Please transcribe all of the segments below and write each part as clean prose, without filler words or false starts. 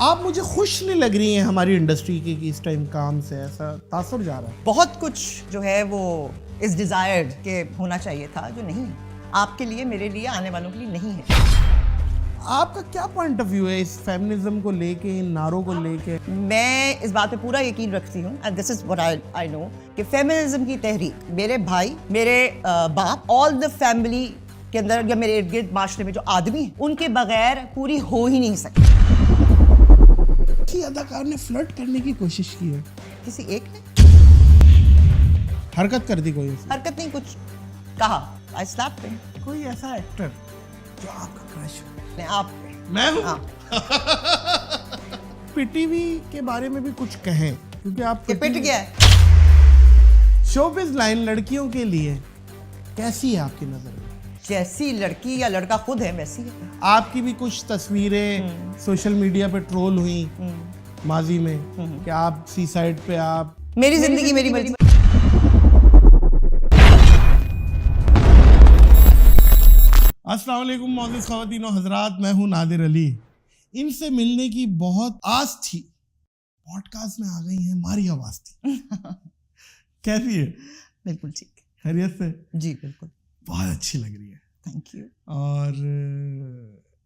آپ مجھے خوش نہیں لگ رہی ہیں ہماری انڈسٹری کی کہ اس ٹائم کام سے ایسا تاثر جا رہا ہے. بہت کچھ جو ہے وہ از ڈیزائرڈ کہ ہونا چاہیے تھا جو نہیں ہے. آپ کے لیے، میرے لیے، آنے والوں کے لیے نہیں ہے. آپ کا کیا پوائنٹ آف ویو ہے اس فیمنزم کو لے کے، ان نعروں کو لے کے؟ میں اس بات پہ پورا یقین رکھتی ہوں and this is what I نو کہ فیمنزم کی تحریک میرے بھائی، میرے باپ، آل دا فیملی کے اندر یا میرے ارد گرد معاشرے میں جو آدمی ہیں ان کے بغیر پوری ہو ہی نہیں سکتی. کسی اداکار نے فلرٹ کرنے کی کوشش کی ہے؟ کسی ایک نے حرکت کر دی؟ کوئی حرکت نہیں، کچھ کہا. آئی سلیپڈ ہم. کوئی ایسا ایکٹر جو آپ کا کرش ہو؟ آپ میں ہوں. پی ٹی وی کے بارے میں بھی کچھ کہیں کیونکہ آپ پٹ گیا ہے. شوبز لائن لڑکیوں کے لیے کیسی ہے آپ کی نظر میں؟ جیسی لڑکی یا لڑکا خود ہے ویسی ہے. آپ کی بھی کچھ تصویریں سوشل میڈیا پہ ٹرول ہوئیں ماضی میں کہ آپ سی سائڈ پہ آپ میری زندگی میری مرضی. السلام علیکم معزز خواتین و حضرات، میں ہوں نادر علی. ان سے ملنے کی بہت آس تھی، پوڈ کاسٹ میں آ گئی ہیں ماریا واسطی. کیسی ہے؟ بالکل ٹھیک. خیریت سے؟ جی بالکل. بہت اچھی لگ رہی ہے. Thank you. اور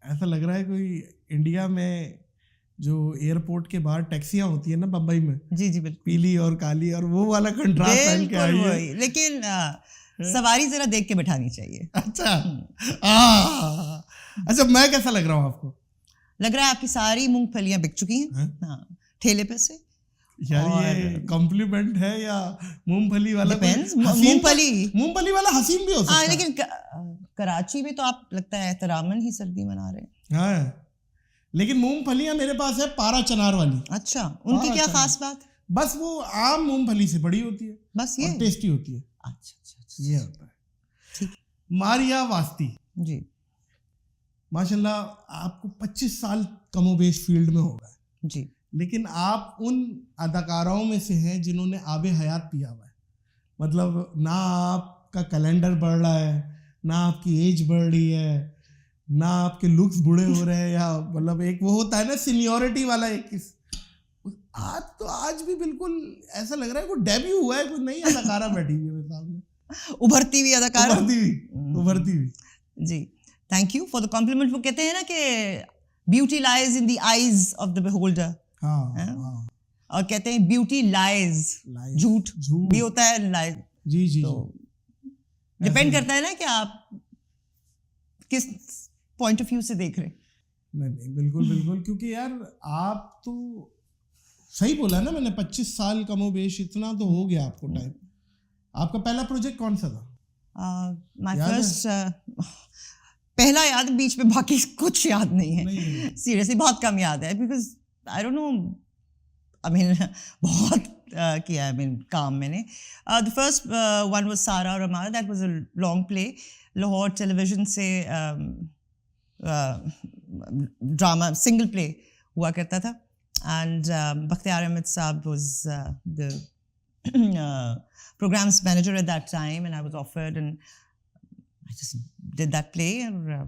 ایسا لگ رہا ہے کوئی انڈیا میں جو ایئرپورٹ کے باہر ٹیکسیاں ہوتی ہیں نا بمبئی میں، جی جی بالکل پیلی اور کالی، اور وہ والا کنٹراسٹ پہن کے آئی ہے. لیکن سواری ذرا دیکھ کے بٹھانی چاہیے. اچھا اچھا، میں کیسا لگ رہا ہوں آپ کو؟ لگ رہا ہے آپ کی ساری مونگ پھلیاں بک چکی ہیں. ہاں، ٹھیلے پہ سے. یار یہ کمپلیمنٹ ہے یا مونگ پھلی والا؟ مونگ پھلی والا حسین بھی ہو سکتا ہے. لیکن کراچی میں تو آپ لگتا ہے احتراماً ہی سردی منا رہے ہیں. ہاں، لیکن مونگ پھلیاں میرے پاس ہے پارا چنار والی. اچھا، ان کی کیا خاص بات؟ بس وہ عام مونگ پھلی سے بڑی ہوتی ہے، بس یہ ٹیسٹی ہوتی ہے. اچھا یہ ہوتا ہے. ٹھیک. ماریا واسطی جی ماشاء اللہ آپ کو 25 سال کم و بیش فیلڈ میں ہوگا. جی. لیکن آپ ان اداکاراؤں میں سے ہیں جنہوں نے آب حیات پیا ہوا ہے. مطلب نہ آپ کا کیلنڈر بڑھ رہا ہے، نہ آپ کی ایج بڑھ رہی ہے، نہ آپ کے لکس بوڑھے ہو رہے ہیں، یا مطلب ایک وہ ہوتا ہے نا سینیورٹی والا ایک آپ تو آج بھی بالکل ایسا لگ رہا ہے کوئی ڈیبیو ہوا ہے، کوئی نئی اداکارہ بیٹھی ہوئی ہے میرے سامنے، ابھرتی ہوئی اداکارہ. ابھرتی ہوئی. جی thank you for the compliment. وہ کہتے ہیں نا کہ beauty lies in the eyes of the beholder. ہاں، اور کہتے ہیں بیوٹی لائز، جھوٹ بھی ہوتا ہے لائز. جی جی. ڈپینڈ کرتا ہے نا کہ آپ کس پوائنٹ آف ویو سے دیکھ رہے ہیں. نہیں بالکل بالکل، کیونکہ یار آپ تو صحیح بولا نا میں نے، 25 سال کم و بیش اتنا تو ہو گیا آپ کو ٹائم. آپ کا پہلا پروجیکٹ کون سا تھا؟ مائی فرسٹ پہلا یاد، بیچ میں باقی کچھ یاد نہیں ہے. سیریسلی بہت کم یاد ہے، بیکاز آئی ڈونٹ نو، آئی مین بہت کیا ہے کام میں نے. دی فرسٹ ون واز سارا اور ہمارا، that was a long play. Lahore television سے ڈرامہ سنگل پلے ہوا کرتا تھا. اینڈ بختیار احمد صاحب was the programs manager at that time, and I was offered, and I just did that play. اور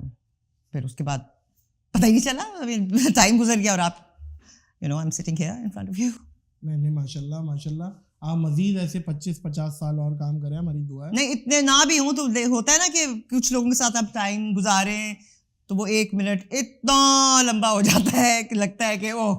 پھر اس کے بعد پتہ ہی نہیں چلا، ٹائم گزر گیا اور آپ I'm sitting here in front of you. نہیں ماشاء اللہ ماشاء اللہ، آپ مزید ایسے 25-50 سال اور کام کریں، ہماری دعا ہے. نہیں اتنے نہ بھی ہوں تو ہوتا ہے نا کہ کچھ لوگوں کے ساتھ آپ ٹائم گزاریں تو وہ 1 منٹ اتنا لمبا ہو جاتا ہے کہ لگتا ہے کہ اوہ.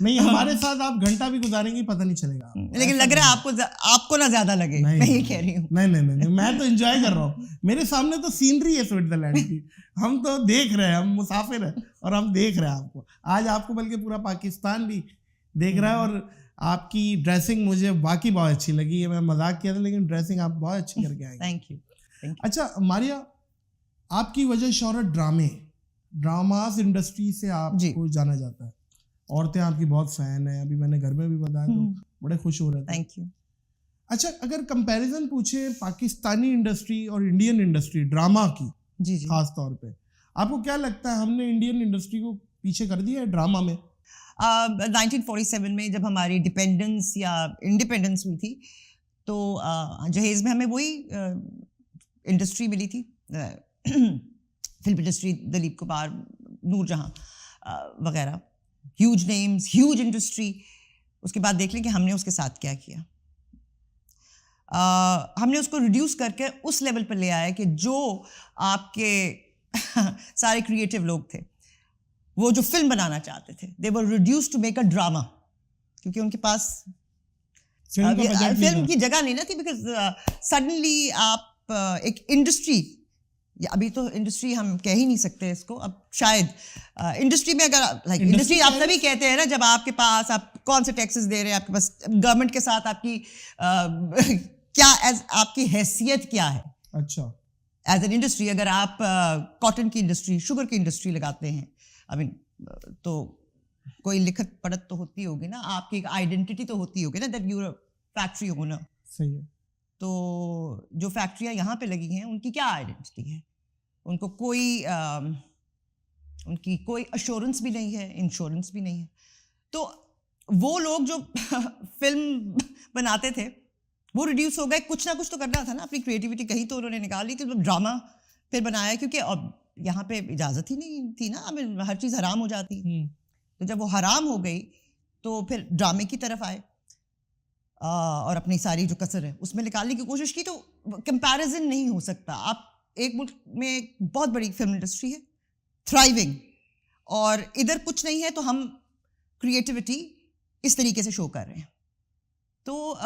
نہیں، ہمارے ساتھ آپ گھنٹہ بھی گزاریں گی پتہ نہیں چلے گا. لیکن لگ رہا ہے آپ کو نہ زیادہ لگے. میں یہ کہہ رہی ہوں. نہیں، میں تو انجوائے کر رہا ہوں. میرے سامنے تو سینری ہے سوئٹزرلینڈ کی، ہم تو دیکھ رہے ہیں، ہم مسافر ہیں اور ہم دیکھ رہے ہیں آپ کو. آج آپ کو بلکہ پورا پاکستان بھی دیکھ رہا ہے. اور آپ کی ڈریسنگ مجھے واقعی بہت اچھی لگی ہے. میں مذاق کیا تھا لیکن ڈریسنگ آپ بہت اچھی کر کے آئی. Thank you. اچھا ماریا، آپ کی وجہ شہرت ڈراماز انڈسٹری سے آپ کو جانا جاتا ہے. عورتیں آپ کی بہت فین ہیں، ابھی میں نے گھر میں بھی بتایا تو بڑے خوش ہو رہے تھے. Thank you. اچھا، اگر کمپیریزن پوچھیں پاکستانی انڈسٹری اور انڈین انڈسٹری ڈرامہ کی، جی خاص طور پہ آپ کو کیا لگتا ہے ہم نے انڈین انڈسٹری کو پیچھے کر دیا ہے ڈرامہ میں؟ 1947 میں جب ہماری ڈپینڈنس یا انڈیپینڈنس ہوئی تھی تو جہیز میں ہمیں وہی انڈسٹری ملی تھی، فلم انڈسٹری، دلیپ کمار، نور جہاں وغیرہ. Huge names, huge industry. اس کے بعد دیکھ لیں کہ ہم نے اس کے ساتھ کیا کیا. ہم نے اس کو ریڈیوس کر کے اس لیول پہ لے آیا کہ جو آپ کے سارے کریٹیو لوگ تھے وہ جو فلم بنانا چاہتے تھے, they were reduced to make a drama, کیونکہ ان کے پاس فلم کی جگہ نہیں نا تھی. بیکاز سڈنلی آپ ایک انڈسٹری, ابھی تو انڈسٹری ہم کہہ ہی نہیں سکتے اس کو, اب شاید انڈسٹری میں اگر لائک انڈسٹری آپ تبھی کہتے ہیں نا جب آپ کے پاس آپ کون سے ٹیکسز دے رہے ہیں, آپ کے پاس گورنمنٹ کے ساتھ آپ کی کیا ایز آپ کی حیثیت کیا ہے. اچھا ایز این انڈسٹری اگر آپ کاٹن کی انڈسٹری, شوگر کی انڈسٹری لگاتے ہیں, آئی مین تو کوئی لکھت پڑھت تو ہوتی ہوگی نا, آپ کی ایک آئیڈینٹی تو ہوتی ہوگی نا, دیٹ یو فیکٹری اونر. صحیح ہے. تو جو فیکٹریاں یہاں پہ لگی ہیں ان کی کیا آئیڈینٹی ہے, ان کو کوئی ان کی کوئی ایشورنس بھی نہیں ہے, انشورنس بھی نہیں ہے. تو وہ لوگ جو فلم بناتے تھے وہ ریڈیوس ہو گئے. کچھ نہ کچھ تو کرنا تھا نا, اپنی کریٹیوٹی کہیں تو انہوں نے نکالی کہ ڈرامہ پھر بنایا, کیونکہ اب یہاں پہ اجازت ہی نہیں تھی نا, ہمیں ہر چیز حرام ہو جاتی. تو جب وہ حرام ہو گئی تو پھر ڈرامے کی طرف آئے اور اپنی ساری جو کسر ہے اس میں نکالنے کی کوشش کی. تو کمپیریزن نہیں ہو سکتا. آپ ایک ملک میں بہت بڑی فلم انڈسٹری ہے, تھرائیونگ, اور ادھر کچھ نہیں ہے تو ہم کریٹیوٹی اس طریقے سے شو کر رہے ہیں. تو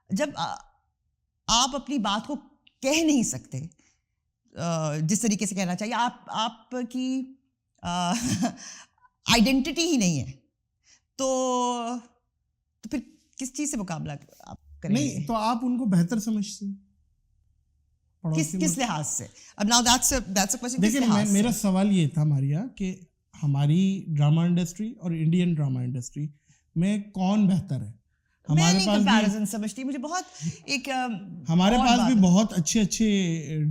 جب آپ اپنی بات کو کہہ نہیں سکتے جس طریقے سے کہنا چاہیے, آپ کی آئیڈینٹی ہی نہیں ہے, تو پھر کس چیز سے مقابلہ آپ کریں گے؟ نہیں تو آپ ان کو بہتر سمجھتی ہیں کس لحاظ سے؟ اب ناؤ دیٹس اے کوسچن. دیکھیں میرا سوال یہ تھا ماریا کہ ہماری ڈرامہ انڈسٹری اور انڈین ڈرامہ انڈسٹری میں کون بہتر ہے؟ ہمارے پاس سمجھتی مجھے بہت ایک ہمارے پاس بھی بہت اچھے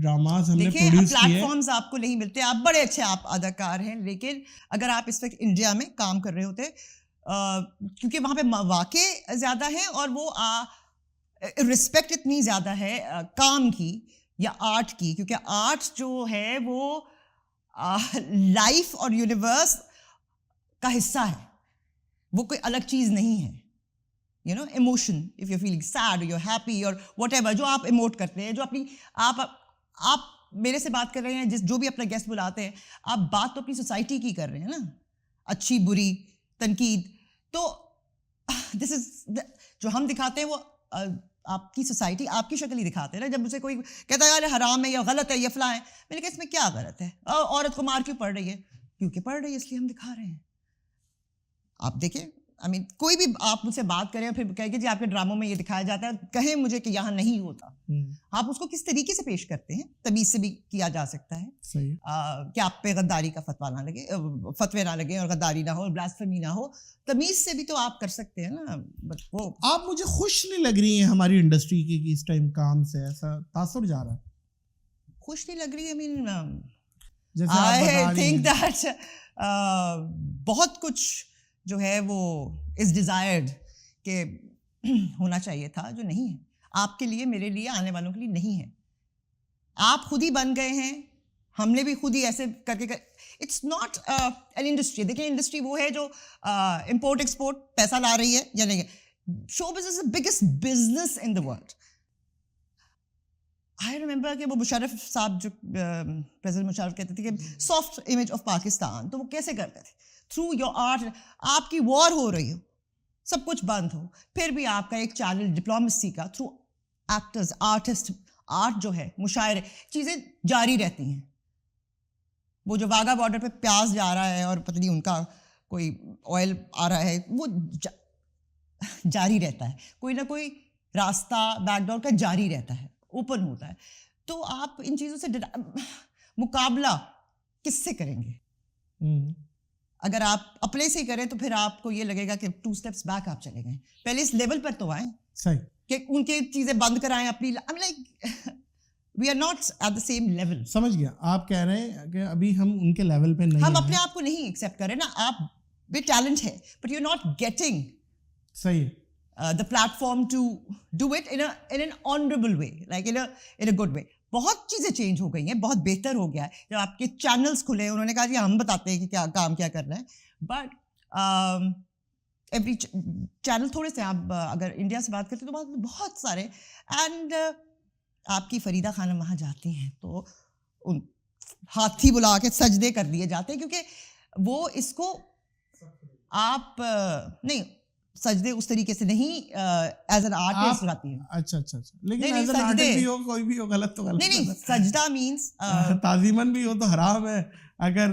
ڈراماز ہم نے پروڈیوس کیے. پلیٹ فارمز آپ کو نہیں ملتے, آپ بڑے اچھے آپ اداکار ہیں, لیکن اگر آپ اس وقت انڈیا میں کام کر رہے ہوتے, کیونکہ وہاں پہ مواقع زیادہ ہیں اور وہ رسپیکٹ اتنی زیادہ ہے کام کی یا آرٹ کی, کیونکہ آرٹ جو ہے وہ لائف اور یونیورس کا حصہ ہے, وہ کوئی الگ چیز نہیں ہے. You know emotion, if you feeling sad, you happy اور واٹ ایور, جو آپ ایموٹ کرتے ہیں, جو اپنی آپ میرے سے بات کر رہے ہیں, جو بھی اپنا گیسٹ بلاتے ہیں, آپ بات تو اپنی سوسائٹی کی کر رہے ہیں نا, اچھی بری تنقید. تو دس از جو ہم دکھاتے ہیں وہ آپ کی سوسائٹی آپ کی شکل ہی دکھاتے ہیں نا. جب مجھے کوئی کہتا ہے یار حرام ہے یا غلط ہے یا فلاں ہے, میں نے کہا اس میں کیا غلط ہے, عورت کو مار کیوں پڑ رہی ہے, کیونکہ پڑ رہی ہے اس لیے ہم دکھا رہے ہیں. آپ دیکھیں, آئی مین کوئی بھی آپ مجھ سے بات کریں اور پھر کہیں کہ جی آپ کے ڈراموں میں یہ دکھایا جاتا ہے, کہیں مجھے کہ یہاں نہیں ہوتا, آپ اس کو کس طریقے سے پیش کرتے ہیں, تمیز سے بھی کیا جا سکتا ہے کہ آپ پہ غداری کا فتویٰ نہ لگے, فتوے نہ لگے اور غداری نہ ہو, بلاسفیمی نہ ہو, تمیز سے بھی تو آپ کر سکتے ہیں نا. وہ آپ مجھے خوش نہیں لگ رہی ہیں ہماری انڈسٹری کی کہ اس ٹائم کام سے ایسا تاثر جا رہا ہے, خوش نہیں لگ رہی. آئی مین آئی تھنک دیٹ بہت کچھ جو ہے وہ از ڈیزائرڈ کہ ہونا چاہیے تھا, جو نہیں ہے آپ کے لیے, میرے لیے, آنے والوں کے لیے نہیں ہے. آپ خود ہی بن گئے ہیں, ہم نے بھی خود ہی ایسے کر کے, اٹس ناٹ این انڈسٹری. دیکھیں انڈسٹری وہ ہے جو امپورٹ ایکسپورٹ پیسہ لا رہی ہے یا نہیں ہے. Show business is the biggest business in the world. I remember کہ وہ مشرف صاحب جو پریزیڈنٹ مشرف کہتے تھے کہ سافٹ امیج آف پاکستان, تو وہ کیسے کرتے تھے, تھرو یور آرٹ. آپ کی وار ہو رہی ہو, سب کچھ بند ہو, پھر بھی آپ کا ایک چینل ڈپلومیسی کا تھرو ایکٹرز, آرٹسٹ, آرٹ جو ہے, مشاعرے, چیزیں جاری رہتی ہیں. وہ جو واگا بارڈر پہ پیاز جا رہا ہے اور پتہ نہیں ان کا کوئی آئل آ رہا ہے, وہ جاری رہتا ہے, کوئی نہ کوئی راستہ بیک ڈور کا جاری رہتا ہے, اوپن ہوتا ہے. تو آپ ان چیزوں سے مقابلہ کس سے کریں گے؟ اگر آپ اپنے سے ہی کریں تو پھر آپ کو یہ لگے گا کہ 2 steps بیک آپ چلے گئے. پہلے اس لیول پر تو آئیں, صحیح, کہ ان کی چیزیں بند کرائیں اپنی. We are not at the same level. سمجھ گیا, آپ کہہ رہے ہیں کہ ابھی ہم ان کے لیول پہ نہیں, ہم اپنے آپ کو نہیں ایکسیپٹ کریں نا. آپ بھی ٹیلنٹ ہے, but you are not getting صحیح the platform to do it in an honorable way, like in a good way. بہت چیزیں چینج ہو گئی ہیں, بہت بہتر ہو گیا ہے. جب آپ کے چینلس کھلے انہوں نے کہا جی ہم بتاتے ہیں کہ کیا کام کیا کرنا ہے, بٹ ایوری چینل تھوڑے سے, آپ اگر انڈیا سے بات کرتے تو بہت سارے. اینڈ آپ کی فریدہ خانم وہاں جاتی ہیں تو ان ہاتھی بلا کے سجدے کر دیے جاتے ہیں, کیونکہ وہ اس کو آپ نہیں سجدے اس طریقے سے نہیں ایز این آرٹسٹ گاتی ہیں. اچھا اچھا اچھا, لیکن ایز این آرٹسٹ بھی ہو, کوئی بھی ہو, غلط تو غلط. نہیں سجدہ مینس تعظیماً بھی ہو تو حرام ہے, اگر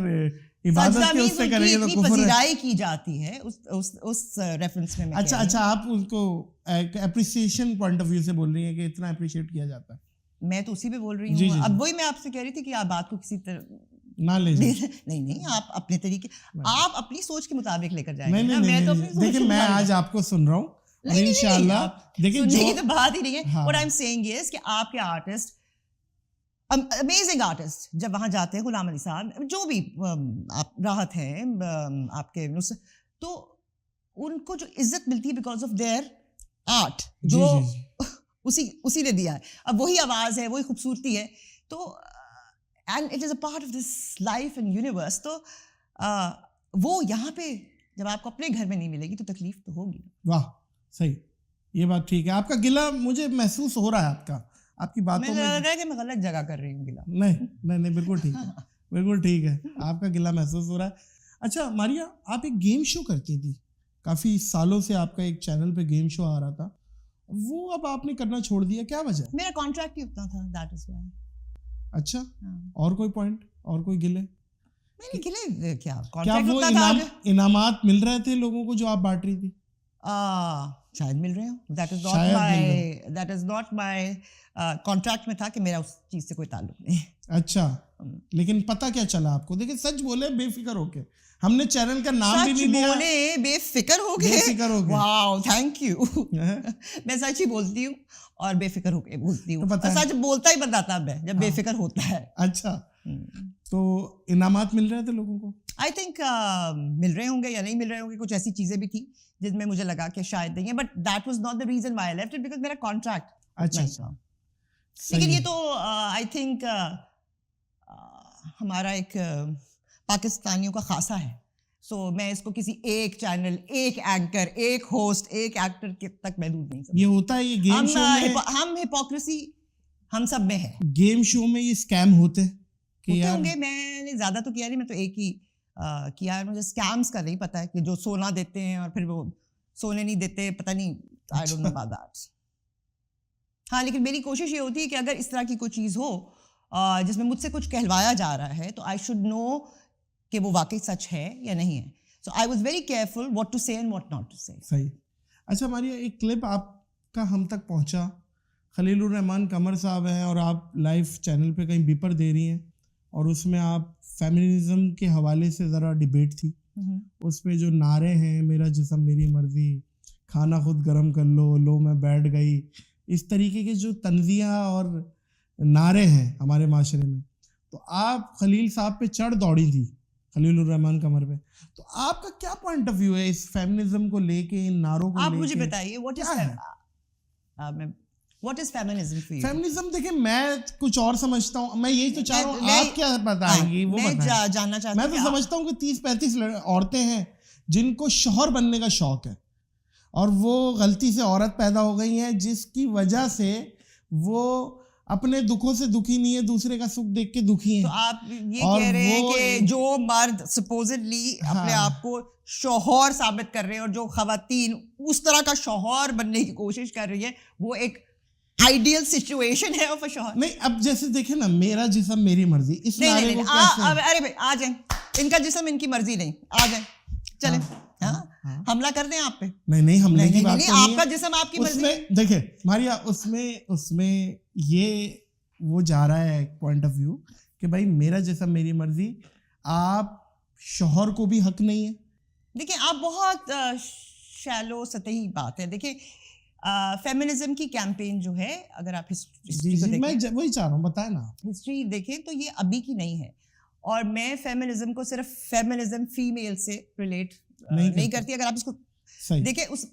عبادت کے اس سے کریں گے تو کفر ہے. پذیرائی کی جاتی ہے اس ریفرنس میں. اچھا آپ ان کو اپریسیشن پوائنٹ آف ویو سے بول رہی ہیں کہ اتنا اپریشیٹ کیا جاتا ہے. میں تو اسی پہ بول رہی ہوں. اب وہی میں آپ سے کہہ رہی تھی کہ آپ بات کو کسی طرح نہ لے جائیں. نہیں آپ اپنے طریقے, آپ اپنی سوچ کے مطابق لے کر جائیں گے. نہیں, دیکھیں میں آج آپ کو سن رہا ہوں, انشاءاللہ دیکھیں جو تو بات ہی نہیں ہے. What I'm saying is کہ آپ کے آرٹسٹ امیزنگ آرٹسٹ جب وہاں جاتے ہیں, غلام علی صاحب جو بھی آپ راحت ہیں آپ کے, تو ان کو جو عزت ملتی ہے بیکاز آف دیئر آرٹ جو اسی نے دیا ہے. اب وہی آواز ہے, وہی خوبصورتی ہے, تو and it is a part of this life and universe. تو وہ یہاں پہ جب آپ کو اپنے گھر میں نہیں ملے گی تو تکلیف تو ہوگی. واہ صحیح, یہ بات ٹھیک ہے. آپ کا گلہ مجھے محسوس ہو رہا ہے, آپ کی باتوں میں لگ رہا ہے کہ میں غلط جگہ کر رہی ہوں گلہ. نہیں بالکل ٹھیک ہے, بالکل ٹھیک ہے, آپ کا گلہ محسوس ہو رہا ہے. اچھا ماریا, آپ ایک گیم شو کرتی تھی کافی سالوں سے, آپ کا ایک چینل پہ گیم شو آ رہا تھا, وہ اب آپ نے کرنا چھوڑ دیا, کیا وجہ؟ میرا کانٹریکٹ ہی اتنا تھا, دیٹ از وائی. اچھا, اور کوئی پوائنٹ, اور کوئی گلے؟ نہیں گلے کیا, کیا وہ انعامات مل رہے تھے لوگوں کو جو آپ بانٹ رہی تھی؟ شاید مل رہے ہوں. That is not my contract میں تھا کہ میرا اس چیز سے کوئی تعلق نہیں. اچھا, لیکن پتہ کیا چلا آپ کو؟ دیکھیں سچ بولے بے فکر ہو کے, ہم نے چینل کا نام بھی نہیں دیا. سچ بولے بے فکر ہو گئے. واو تھینک یو. میں سچ ہی بولتی ہوں اور بے فکر ہو کے بولتی ہوں. سچ بولتا ہی بتاتا میں جب بے فکر ہوتا ہے. اچھا, تو انعامات مل رہے تھے لوگوں کو؟ آئی تھنک مل رہے ہوں گے یا نہیں مل رہے ہوں گے, کچھ ایسی چیزیں بھی تھیں جن میں مجھے لگا کہ شاید نہیں ہے, but that was not the reason why I left it, because میرا کانٹریکٹ. اچھا, لیکن یہ تو آئی تھنک ہمارا ایک پاکستانیوں کا خاصہ ہے. سو میں اس کو کسی ایک چینل, ایک اینکر, ایک ہوسٹ, ایک ایکٹر کے تک محدود نہیں سمجھتا. یہ ہوتا ہے یہ گیم شو میں, ہم ہپوکریسی ہم سب میں ہے. گیم شو میں یہ اسکیم ہوتے ہوں گے. میں نے زیادہ تو کیا نہیں, میں تو ایک ہی کیا ہے. مجھے اسکیمس کا نہیں پتا ہے کہ جو سونا دیتے ہیں اور پھر وہ سونے نہیں دیتے, پتہ نہیں, I don't know about that. ہاں لیکن میری کوشش یہ ہوتی ہے کہ اگر اس طرح کی کوئی چیز ہو جس میں مجھ سے کچھ کہلوایا جا رہا ہے تو آئی شوڈ نو کہ وہ واقعی سچ ہے یا نہیں ہے. So I was very careful what to say and what not to say. صحیح. اچھا ماریا, ایک کلپ آپ کا ہم تک پہنچا, خلیل الرحمان قمر صاحب ہیں اور آپ لائیو چینل پہ کہیں بیپر دے رہی ہیں, اور اس میں آپ فیمنزم کے حوالے سے ذرا ڈبیٹ تھی. اس میں جو نعرے ہیں, میرا جسم میری مرضی, کھانا خود گرم کر لو میں بیٹھ گئی, اس طریقے کے جو طنزیہ اور نعرے ہیں ہمارے معاشرے میں, تو آپ خلیل صاحب پہ چڑھ دوڑی تھی, خلیل الرحمان قمر پہ. تو آپ کا کیا پوائنٹ آف ویو ہے اس فیمنزم کو لے کے, ان نعروں کو لے کے؟ آپ مجھے بتائیے what is feminism for you? Feminism دیکھیں میں کچھ اور سمجھتا ہوں, میں یہی تو چاہ رہا ہوں آپ کیا بتائیں گی وہ بتائیں. جاننا چاہتا ہوں. میں تو سمجھتا ہوں کہ 30-35 عورتیں ہیں جن کو شوہر بننے کا شوق ہے, اور وہ غلطی سے عورت پیدا ہو گئی ہیں جس کی وجہ سے وہ اپنے دکھوں سے دکھی نہیں ہے, دوسرے کا سکھ دیکھ کے دکھی ہیں. تو آپ یہ کہہ رہے ہیں کہ جو مرد سپوزڈلی اپنے آپ کو شوہر ثابت کر رہے ہیں اور جو خواتین اس طرح کا شوہر بننے کی کوشش کر رہی ہے, وہ ایک آئیڈیل سچویشن ہے آف اے شوہر؟ نہیں, اب جیسے دیکھیں نا, میرا جسم میری مرضی, اس نعرے کو کیسے, ارے بھائی آ جائیں, ان کا جسم ان کی مرضی نہیں, آ جائیں چلیں, ہاں حملہ کر دیں آپ پہ. نہیں حملے کی بات نہیں, آپ کا جسم آپ کی مرضی. دیکھیں ماریا, اس میں یہ وہ جا رہا ہے ایک پوائنٹ آف ویو کہ بھائی میرا جسم میری مرضی, آپ شوہر کو بھی حق نہیں ہے. دیکھیں آپ بہت شیلو سطحی بات ہے. دیکھیں فیمنزم کی کیمپین جو ہے, اگر آپ میں وہی چاہ رہا ہوں, بتائیں نا, ہسٹری دیکھیں تو یہ ابھی کی نہیں ہے, اور میں فیمنزم کو صرف فیمنزم فیمیل سے ریلیٹ نہیں کرتی. اگر آپ اس کو دیکھیں, اس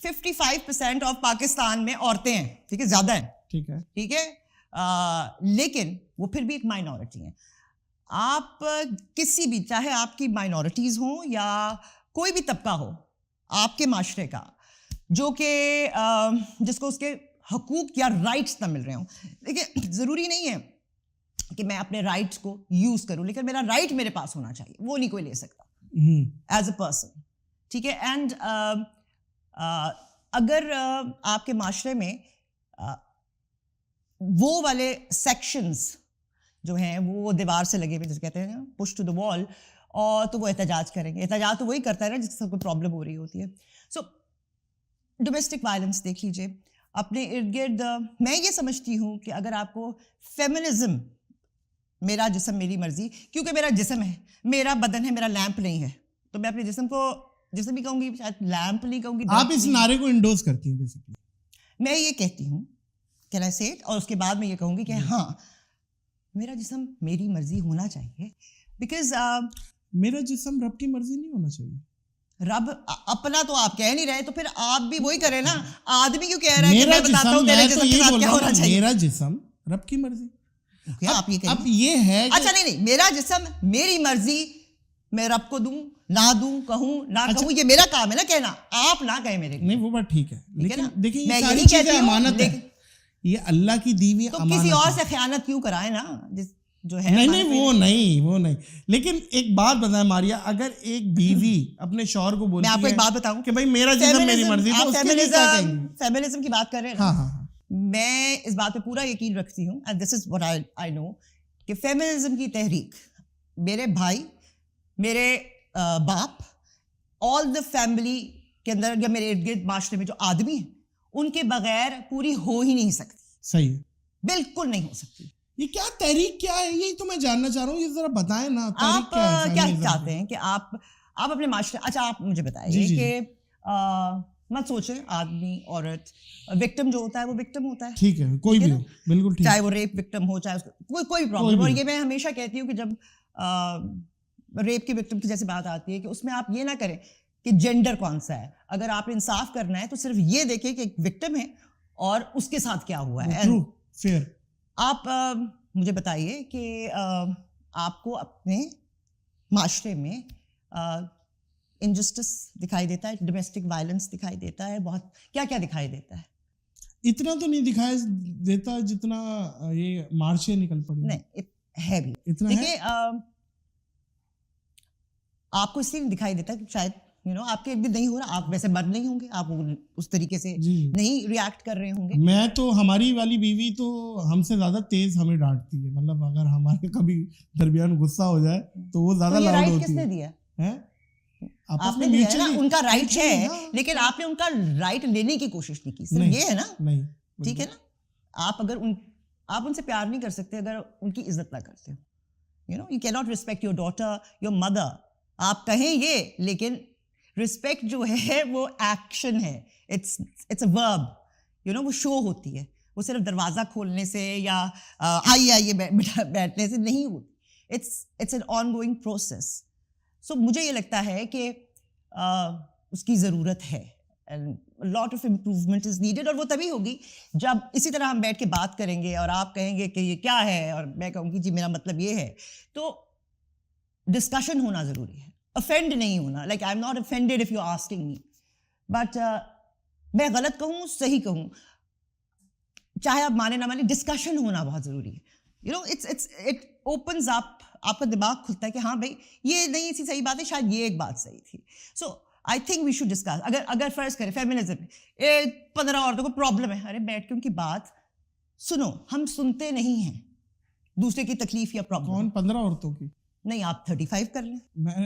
55% آف پاکستان میں عورتیں ہیں, ٹھیک ہے, زیادہ ہیں, ٹھیک ہے, لیکن وہ پھر بھی ایک مائنورٹی ہیں. آپ کسی بھی, چاہے آپ کی مائنورٹیز ہوں یا کوئی بھی طبقہ ہو آپ کے معاشرے کا, جو کہ جس کو اس کے حقوق یا رائٹس نہ مل رہے ہوں. دیکھیے ضروری نہیں ہے کہ میں اپنے رائٹس کو یوز کروں, لیکن میرا رائٹ میرے پاس ہونا چاہیے, وہ نہیں کوئی لے سکتا ایز اے پرسن, ٹھیک ہے. اینڈ اگر آپ کے معاشرے میں وہ والے سیکشنز جو ہیں وہ دیوار سے لگے ہوئے, جس کہتے ہیں پش ٹو دا وال, اور تو وہ احتجاج کریں گے. احتجاج تو وہی کرتا ہے نا جس سے کوئی پرابلم ہو رہی ہوتی ہے. سو ڈومیسٹک وائلنس دیکھ لیجیے اپنے ارد گرد. میں یہ سمجھتی ہوں کہ اگر آپ کو فیمنزم, میرا جسم میری مرضی, کیونکہ میرا جسم ہے, میرا بدن ہے, میرا لیمپ نہیں ہے, تو میں اپنے جسم کو جسم بھی کہوں گی, شاید لیمپ نہیں کہوں گی. آپ اس نعرے کو انڈورس کرتی ہیں بیسیکلی. میں یہ کہتی ہوں کین آئی سے اٹ, اور اس کے بعد میں یہ کہوں گی کہ ہاں میرا جسم میری مرضی ہونا چاہیے, بیکاز میرا جسم رب کی مرضی نہیں ہونا چاہیے. رب اپنا تو آپ کہہ نہیں رہے, تو پھر آپ بھی وہی کریں نا. آدمی کیوں کہہ رہا ہے کہ میں بتاتا ہوں تیرے جسم کے ساتھ کیا ہونا چاہیے. میرا جسم رب کی مرضی. آپ یہ کہیں, اب یہ ہے اچھا نہیں, میرا جسم میری مرضی, میں رب کو دوں نہ دوں, کہوں نہ کہوں, یہ میرا کام ہے نا کہنا, آپ نہ کہیں میرے. نہیں وہ بات ٹھیک ہے, لیکن دیکھیں یہ میں ساری یہی چیزیں کہتی ہوں, امانت ہے, یہ اللہ کی دی ہوئی تو امانت. کسی اور سے خیانت کیوں کرائے نا جو ہے. نہیں وہ نہیں. لیکن ایک بات بتائیں ماریا, اگر ایک بیوی اپنے شوہر کو بولتی ہے, میں آپ کو ایک بات بتاؤں کہ بھائی میرا جسم میری مرضی, تو اس کے لیے کیا کہیں گے؟ فیمنزم کی بات کر رہے ہیں. ہاں, میں اس بات پہ پورا یقین رکھتی ہوں, and this is what I نو, کہ فیمنزم کی تحریک میرے بھائی, میرے باپ, آل دا فیملی کے اندر, یا میرے ارد گرد معاشرے میں جو آدمی ہیں, ان کے بغیر پوری ہو ہی نہیں سکتی. صحیح ہے, بالکل نہیں ہو سکتی. یہ کیا تحریک کیا ہے, یہی تو میں جاننا چاہ رہا ہوں, یہ ذرا بتائیں نا. آپ کیا چاہتے ہیں کہ آپ اپنے معاشرے, اچھا آپ مجھے بتائیے کہ مت سوچیں آدمی عورت, وکٹم جو ہوتا ہے وہ وکٹم ہوتا ہے, ٹھیک ہے, کوئی بھی ہو, بالکل ٹھیک, چاہے وہ ریپ وکٹم ہو, چاہے کوئی پرابلم. اور یہ میں ہمیشہ کہتی ہوں کہ جب ریپ کی وکٹم کی جیسے بات آتی ہے کہ اس میں آپ یہ نہ کریں کہ جینڈر کون سا ہے. اگر آپ انصاف کرنا ہے تو صرف یہ دیکھیں کہ ایک وکٹم ہے اور اس کے ساتھ کیا ہوا ہے. فیئر. آپ مجھے بتائیے کہ آپ کو اپنے معاشرے میں انجسٹس دکھائی دیتا ہے, ڈومیسٹک وائلنس دکھائی دیتا ہے, بہت کیا کیا دکھائی دیتا ہے. اتنا تو نہیں دکھائی دیتا جتنا یہ مارچیں نکل پڑی. نہیں ہے بھی, دیکھیے آپ کو اس لیے دکھائی دیتا کہ شاید آپ کے بھی نہیں ہو رہا, آپ ویسے مرد نہیں ہوں گے, آپ اس طریقے سے نہیں ریئیکٹ کر رہے ہوں گے. میں تو, ہماری والی بیوی تو ہم سے زیادہ تیز ہمیں ڈانٹتی ہے, مطلب اگر ہمارے کبھی درمیان غصہ ہو جائے تو وہ زیادہ لاؤڈ ہوتی ہے. کس نے دیا ہے؟ آپ نے دیا نا, ان کا رائٹ ہے, لیکن آپ نے ان کا رائٹ لینے کی کوشش نہیں کی, صرف یہ ہے نا. نہیں, ٹھیک ہے نا, آپ اگر آپ ان سے پیار نہیں کر سکتے اگر ان کی عزت نہ کرتے ہو. you cannot respect your daughter, your mother. آپ کہیں یہ, لیکن رسپیکٹ جو ہے وہ ایکشن ہے, اٹس اے ورب, وہ شو ہوتی ہے, وہ صرف دروازہ کھولنے سے یا آئیے بیٹھنے سے نہیں ہوتی. It's an ongoing process. So مجھے یہ لگتا ہے کہ اس کی ضرورت ہے, lot of improvement is needed, اور وہ تبھی ہوگی جب اسی طرح ہم بیٹھ کے بات کریں گے اور آپ کہیں گے کہ یہ کیا ہے اور میں کہوں گی جی میرا مطلب یہ ہے. تو ڈسکشن ہونا ضروری ہے, offend نہیں ہونا. like I'm not offended if you're asking me, but میں غلط کہوں صحیح کہوں, چاہے آپ مانے نہ مانے, ڈسکشن ہونا بہت ضروری ہے. it opens up, آپ کا دماغ کھلتا ہے کہ ہاں بھائی یہ نہیں سی صحیح بات ہے, شاید یہ ایک بات صحیح تھی. So I think we should discuss. اگر فرض کریں فیمنزم 15 عورتوں کو پرابلم ہے, ارے بیٹھ کے ان کی بات سنو. ہم سنتے نہیں ہیں دوسرے کی تکلیف یا پرابلم. کون 15 عورتوں کی؟ نہیں, آپ 35 کر لیں.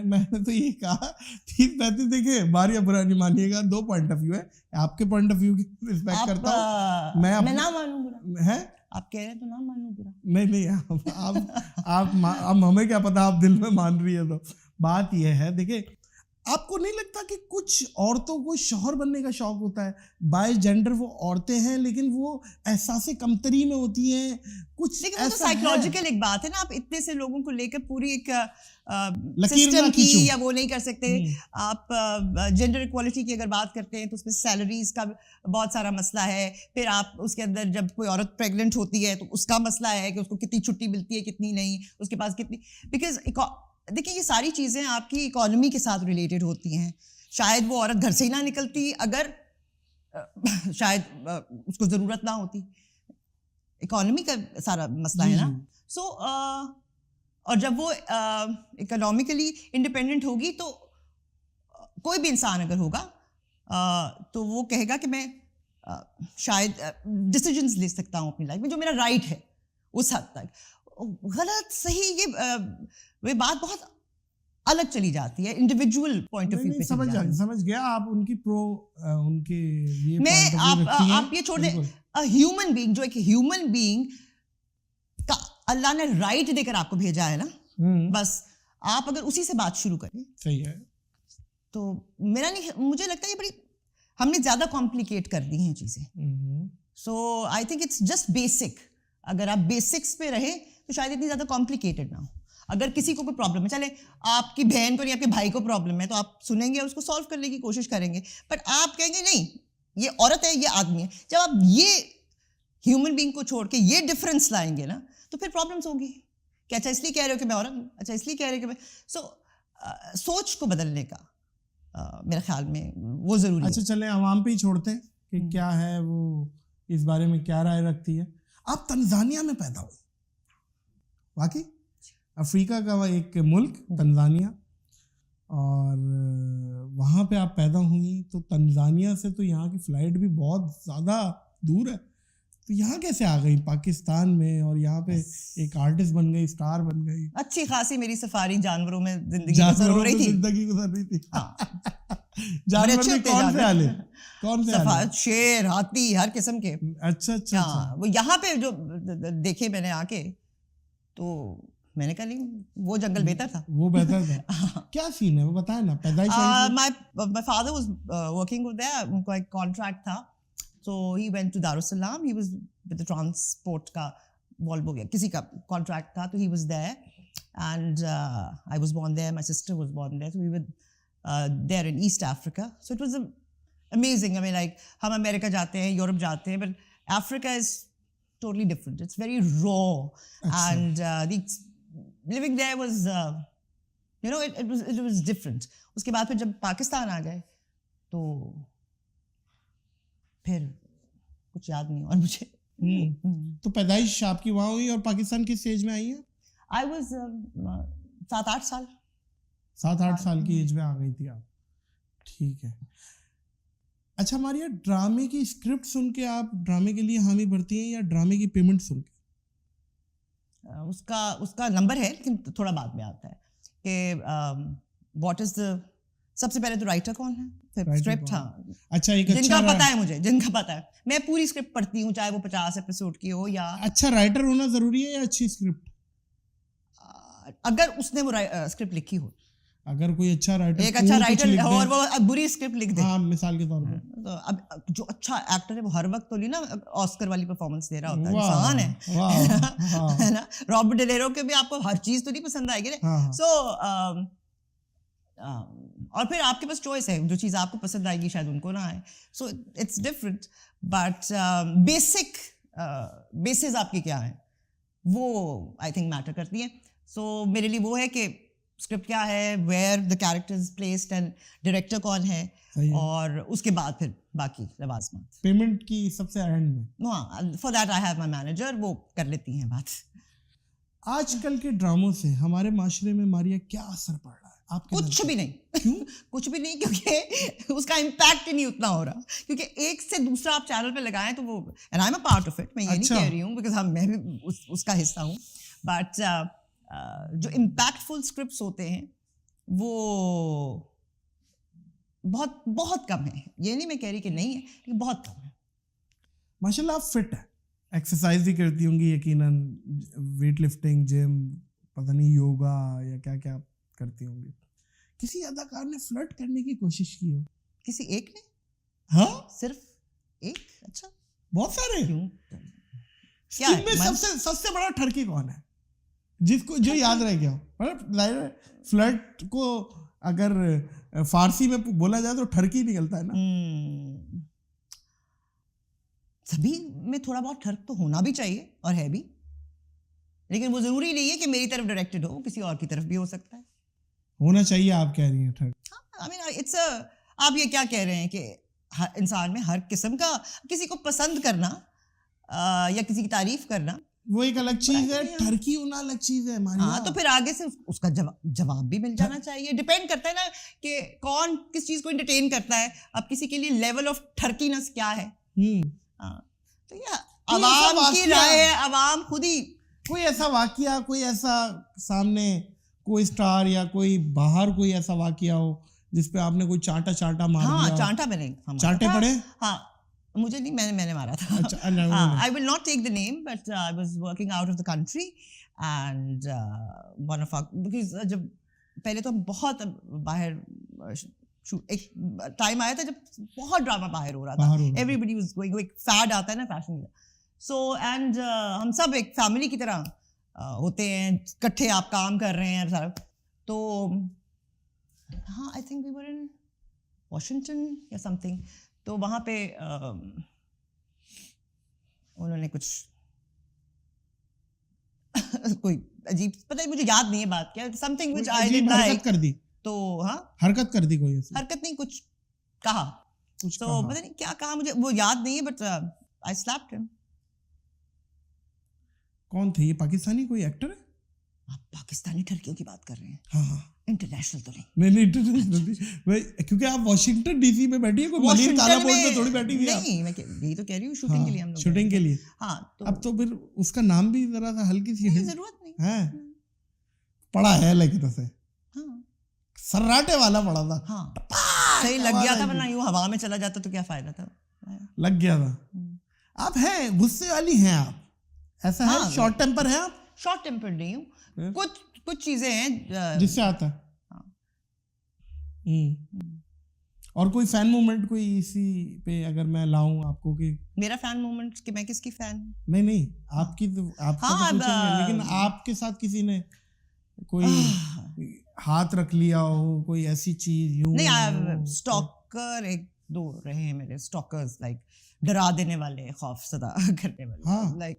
میں نے تو یہ کہا 30-35. دیکھیے ماریا برا نہیں مانیے گا, 2 پوائنٹ آف ویو ہے, آپ کے پوائنٹ آف ویو کی رسپیکٹ کرتا ہوں. میں نہ مانوں برا ہے, آپ کہہ رہے ہیں تو نہ مانوں برا. نہیں, آپ ہمیں کیا پتا آپ دل میں مان رہی ہے. تو بات یہ ہے, دیکھیں آپ کو نہیں لگتا کہ کچھ عورتوں کو شوہر بننے کا شوق ہوتا ہے؟ بائی جینڈر وہ عورتیں ہیں لیکن وہ احساس کمتری میں ہوتی ہیں کچھ. لیکن وہ تو سائیکولوجیکل ایک بات ہے نا, آپ اتنے سے لوگوں کو لے کر پوری ایک لکیر سسٹم کی یا وہ نہیں کر سکتے. آپ جینڈر ایکوالٹی کی اگر بات کرتے ہیں تو اس میں سیلریز کا بہت سارا مسئلہ ہے. پھر آپ اس کے اندر جب کوئی عورت پریگننٹ ہوتی ہے تو اس کا مسئلہ ہے کہ اس کو کتنی چھٹی ملتی ہے کتنی نہیں, اس کے پاس کتنی, بیکاز دیکھیں یہ ساری چیزیں آپ کی اکانومی کے ساتھ ریلیٹڈ ہوتی ہیں. شاید وہ عورت گھر سے ہی نہ نکلتی اگر شاید اس کو ضرورت نہ ہوتی. اکانومی کا سارا مسئلہ ہے نا. سو اور جب وہ اکنامکلی انڈیپینڈنٹ ہوگی تو کوئی بھی انسان اگر ہوگا تو وہ کہے گا کہ میں شاید ڈیسیجنز لے سکتا ہوں اپنی لائف میں جو میرا رائٹ ہے اس حد تک. غلط صحیح یہ بات بہت الگ چلی جاتی ہے انڈیویجول پوائنٹ آف ویو پہ. سمجھ گیا آپ ان کی ان کے لیے میں آپ یہ چھوڑ دیں, ہیومن بینگ جو ایک ہیومن بینگ کا اللہ نے رائٹ دے کر آپ کو بھیجا ہے نا, بس آپ اگر اسی سے بات شروع کریں صحیح ہے تو مجھے لگتا ہے یہ بڑی ہم نے زیادہ کمپلیکیٹ کر دی ہیں چیزیں. So I think it's just basic. اگر آپ بیسکس پہ رہیں تو شاید اتنی زیادہ کمپلیکیٹڈ نہ ہو. اگر کسی کو کوئی پرابلم ہے, چلے آپ کی بہن کو یا آپ کے بھائی کو پرابلم ہے تو آپ سنیں گے اور اس کو سالو کرنے کی کوشش کریں گے, بٹ آپ کہیں گے نہیں یہ عورت ہے یہ آدمی ہے. جب آپ یہ ہیومن بینگ کو چھوڑ کے یہ ڈفرینس لائیں گے نا تو پھر پرابلمس ہوگی کہ اچھا اس لیے کہہ رہے ہو کہ میں عورت ہوں, اچھا اس لیے کہہ رہے ہو کہ میں. سوچ کو بدلنے کا میرے خیال میں وہ ضروری ہے. اچھا چلیں عوام پہ ہی چھوڑتے ہیں کہ کیا ہے وہ اس بارے میں کیا رائے رکھتی ہے. آپ تنزانیہ میں پیدا ہوئی, واقعی افریقہ کا ایک ملک تنزانیہ, اور وہاں پہ آپ پیدا ہوئی تو تنزانیہ سے تو یہاں کی فلائٹ بھی بہت زیادہ دور ہے, تو یہاں کیسے آ گئی پاکستان میں اور یہاں پہ ایک آرٹسٹ بن گئی, اسٹار بن گئی؟ اچھی خاصی میری سفاری جانوروں میں زندگی گزر رہی تھی. جانور بھی کون سے آلے؟ کون سے آلے؟ شیر, ہاتھی, ہر قسم کے. اچھا اچھا. وہ یہاں پہ جو دیکھے میں نے آ کے تو میں نے کہا نہیں وہ جنگل بہتر تھا. وہ بہتر تھا. کیا سین ہے وہ بتائیں نا. پیدائش my father was working over there, ان کا ایک کانٹریکٹ تھا, so he went to Darussalam, he was with the transport کا Volvo یا کسی کا کانٹریکٹ تھا, تو he was there and I was born there, my sister was born there, so we were there in East Africa. So it was amazing. I mean like ہم امریکہ جاتے ہیں, Europe جاتے ہیں, but Africa is totally different. It's very raw and the living there was you know it was different. اس کے بعد پھر جب پاکستان آ گئے تو پھر کچھ یاد نہیں اور مجھے. تو پیدائش آپ کی وہاں ہوئی اور پاکستان کس ایج میں آئی ہیں؟ I was 7-8 سال. 7-8 سال کی ایج میں آ گئی تھی آپ. ٹھیک ہے. اچھا ماریا, ڈرامے کی اسکرپٹ سن کے آپ ڈرامے کے لیے حامی بھرتی ہیں یا ڈرامے کی پیمنٹ سن کے؟ اس کا نمبر ہے لیکن تھوڑا بعد میں آتا ہے کہ واٹ از دا, سب سے پہلے تو رائٹر کون ہے, پھر اسکرپٹ. ہاں اچھا, جن کا پتہ ہے مجھے, جن کا پتہ ہے. میں پوری اسکرپٹ پڑھتی ہوں چاہے وہ 50 ایپیسوڈ کی ہو یا. اچھا رائٹر ہونا ضروری ہے یا اچھی اسکرپٹ؟ اگر اس نے وہ اسکرپٹ لکھی ہو, اگر کوئی اچھا رائٹر, ایک اچھا رائٹر ہو اور وہ بری اسکرپٹ لکھ دے. ہاں مثال کے طور پر تو اب جو اچھا ایکٹر ہے وہ ہر وقت تو نہیں نا آسکر والی پرفارمنس دے رہا ہوتا ہے, انسان ہے نا. رابرٹ ڈی نیرو کے بھی آپ کو ہر چیز تو نہیں پسند آئے گی نا. سو اور پھر آپ کے پاس چوائس ہے, جو چیز آپ کو پسند آئے گی شاید ان کو نہ آئے. So it's different, but basic basis آپ کی کیا ہیں وہ آئی تھنک میٹر کرتی ہیں. سو میرے لیے وہ ہے کہ اسکرپٹ کیا ہے, where the character is placed and director کون ہے, اور اس کے بعد پھر باقی لوازمات. پیمنٹ کی سب سے اینڈ میں for that I have my manager, وہ کر لیتی ہیں بات. آج کل کے ڈراموں سے ہمارے معاشرے میں ماریا کیا اثر پڑ رہا ہے آپ کے؟ کچھ بھی نہیں. کیوں کچھ بھی نہیں؟ کیونکہ اس کا امپیکٹ ہی نہیں اتنا ہو رہا, کیونکہ ایک سے دوسرا آپ چینل پہ لگائیں تو وہ, and I am a part of it, میں یہ نہیں کہہ رہی ہوں بیکاز میں بھی اس کا حصہ ہوں, بٹ جو امپیکٹ فل اسکرپٹس ہوتے ہیں وہ بہت بہت کم ہیں. یہ نہیں میں کہہ رہی کہ نہیں ہے, لیکن بہت کم ہے. ماشاء اللہ آپ فٹ ہیں, ایکسرسائز بھی کرتی ہوں گی یقیناً, ویٹ لفٹنگ, جم, پتہ نہیں یوگا یا کیا کیا کرتی ہوں گی. کسی اداکار نے فلرٹ کرنے کی کوشش کی ہو؟ کسی ایک نے؟ ہاں صرف ایک؟ اچھا بہت سارے. کیوں؟ سب سے بڑا ٹھرکی کون ہے جس کو جو یاد رہ گیا ہو؟ فلرٹ کو اگر فارسی میں بولا جائے تو ٹھرکی نکلتا ہے نا. سبھی میں تھوڑا بہت ٹھرک تو ہونا بھی چاہیے اور ہے بھی, لیکن وہ ضروری نہیں ہے کہ میری طرف ڈائریکٹڈ ہو, کسی اور کی طرف بھی ہو سکتا ہے. ہونا چاہیے آپ کہہ رہی ہیں ٹھرک. آپ یہ کیا کہہ رہے ہیں کہ انسان میں ہر قسم کا, کسی کو پسند کرنا یا کسی کی تعریف کرنا وہ ایک الگ چیز ہے, ٹھرکی ہونا الگ چیز ہے. ہاں تو پھر آگے سے اس کا جواب بھی مل جانا چاہیے. ڈپینڈ کرتا ہے نا کہ کون کس چیز کو انٹرٹین کرتا ہے. اب کسی کے لیے لیول آف ٹھرکینس کیا ہے, تو یہ عوام کی رائے ہے, عوام خود ہی. کوئی ایسا واقعہ, کوئی ایسا سامنے کوئی اسٹار یا کوئی باہر کوئی ایسا واقعہ ہو جس پہ آپ نے کوئی چانٹا مار دیا؟ ہاں چانٹا میں نے چانٹے پڑے. ہاں مجھے نہیں, میں نے مارا تھا. I will not take the name, but I was working out of the country and one of our, because جب پہلے تو ہم بہت باہر, ایک ٹائم آیا تھا جب بہت ڈرامہ باہر ہو رہا تھا, everybody was going, ایک فیڈ آتا ہے نا فیشن کا. سو اینڈ ہم سب ایک فیملی کی طرح ہوتے ہیں, اکٹھے آپ کام کر رہے ہیں سارا. تو ہاں آئی think we were in Washington یا سم تھنگ, تو وہاں پہ انہوں نے کچھ کوئی عجیب, پتہ نہیں مجھے یاد نہیں ہے بات کیا, some thing which I didn't like کر دی. تو ہاں حرکت کر دی, کوئی حرکت نہیں, کچھ کہا, تو پتہ نہیں کیا کہا, مجھے وہ یاد نہیں ہے, بٹ آئی سلیپڈ ہم. کون تھے یہ؟ پاکستانی کوئی ایکٹر ہے؟ آپ پاکستانی ٹھرکیوں کی بات کر رہے ہیں؟ ہاں انٹرنیشنل تو نہیں. نہیں انٹرنیشنل کیونکہ آپ واشنگٹن ڈی سی میں بیٹھی ہیں, کوئی ملیر کالا پورٹ میں تھوڑی بیٹھی ہوئی ہے. نہیں میں یہی تو کہہ رہی ہوں, شوٹنگ کے لیے ہم لوگ. شوٹنگ کے لیے. ہاں اب تو پھر اس کا نام بھی ذرا سا ہلکی سی ضرورت نہیں ہے, پڑا ہے لیکن اسے سراٹے والا پڑا تھا. ہاں صحیح لگ گیا تھا, ورنہ یوں ہوا میں چلا جاتا تو کیا فائدہ تھا. لگ گیا تھا. آپ ہیں غصے والی ہیں آپ, ایسا ہے؟ شارٹ ٹیمپر ہیں آپ؟ شارٹ ٹیمپر نہیں ہوں, کچھ چیزیں ہیں جس سے آتا ہے. اور کوئی فین مومنٹ کوئی اسی پہ اگر میں لاؤں آپ کو, کہ میرا فین مومنٹ, کہ میں کس کی فین؟ نہیں آپ کی, آپ کا لیکن آپ کے ساتھ کسی نے کوئی ہاتھ رکھ لیا ہو, کوئی ایسی چیز یوں؟ نہیں, اسٹاکر ایک دو رہے ہیں میرے, اسٹاکرز لائک ڈرا دینے والے, خوف زدہ کرنے والے. لائک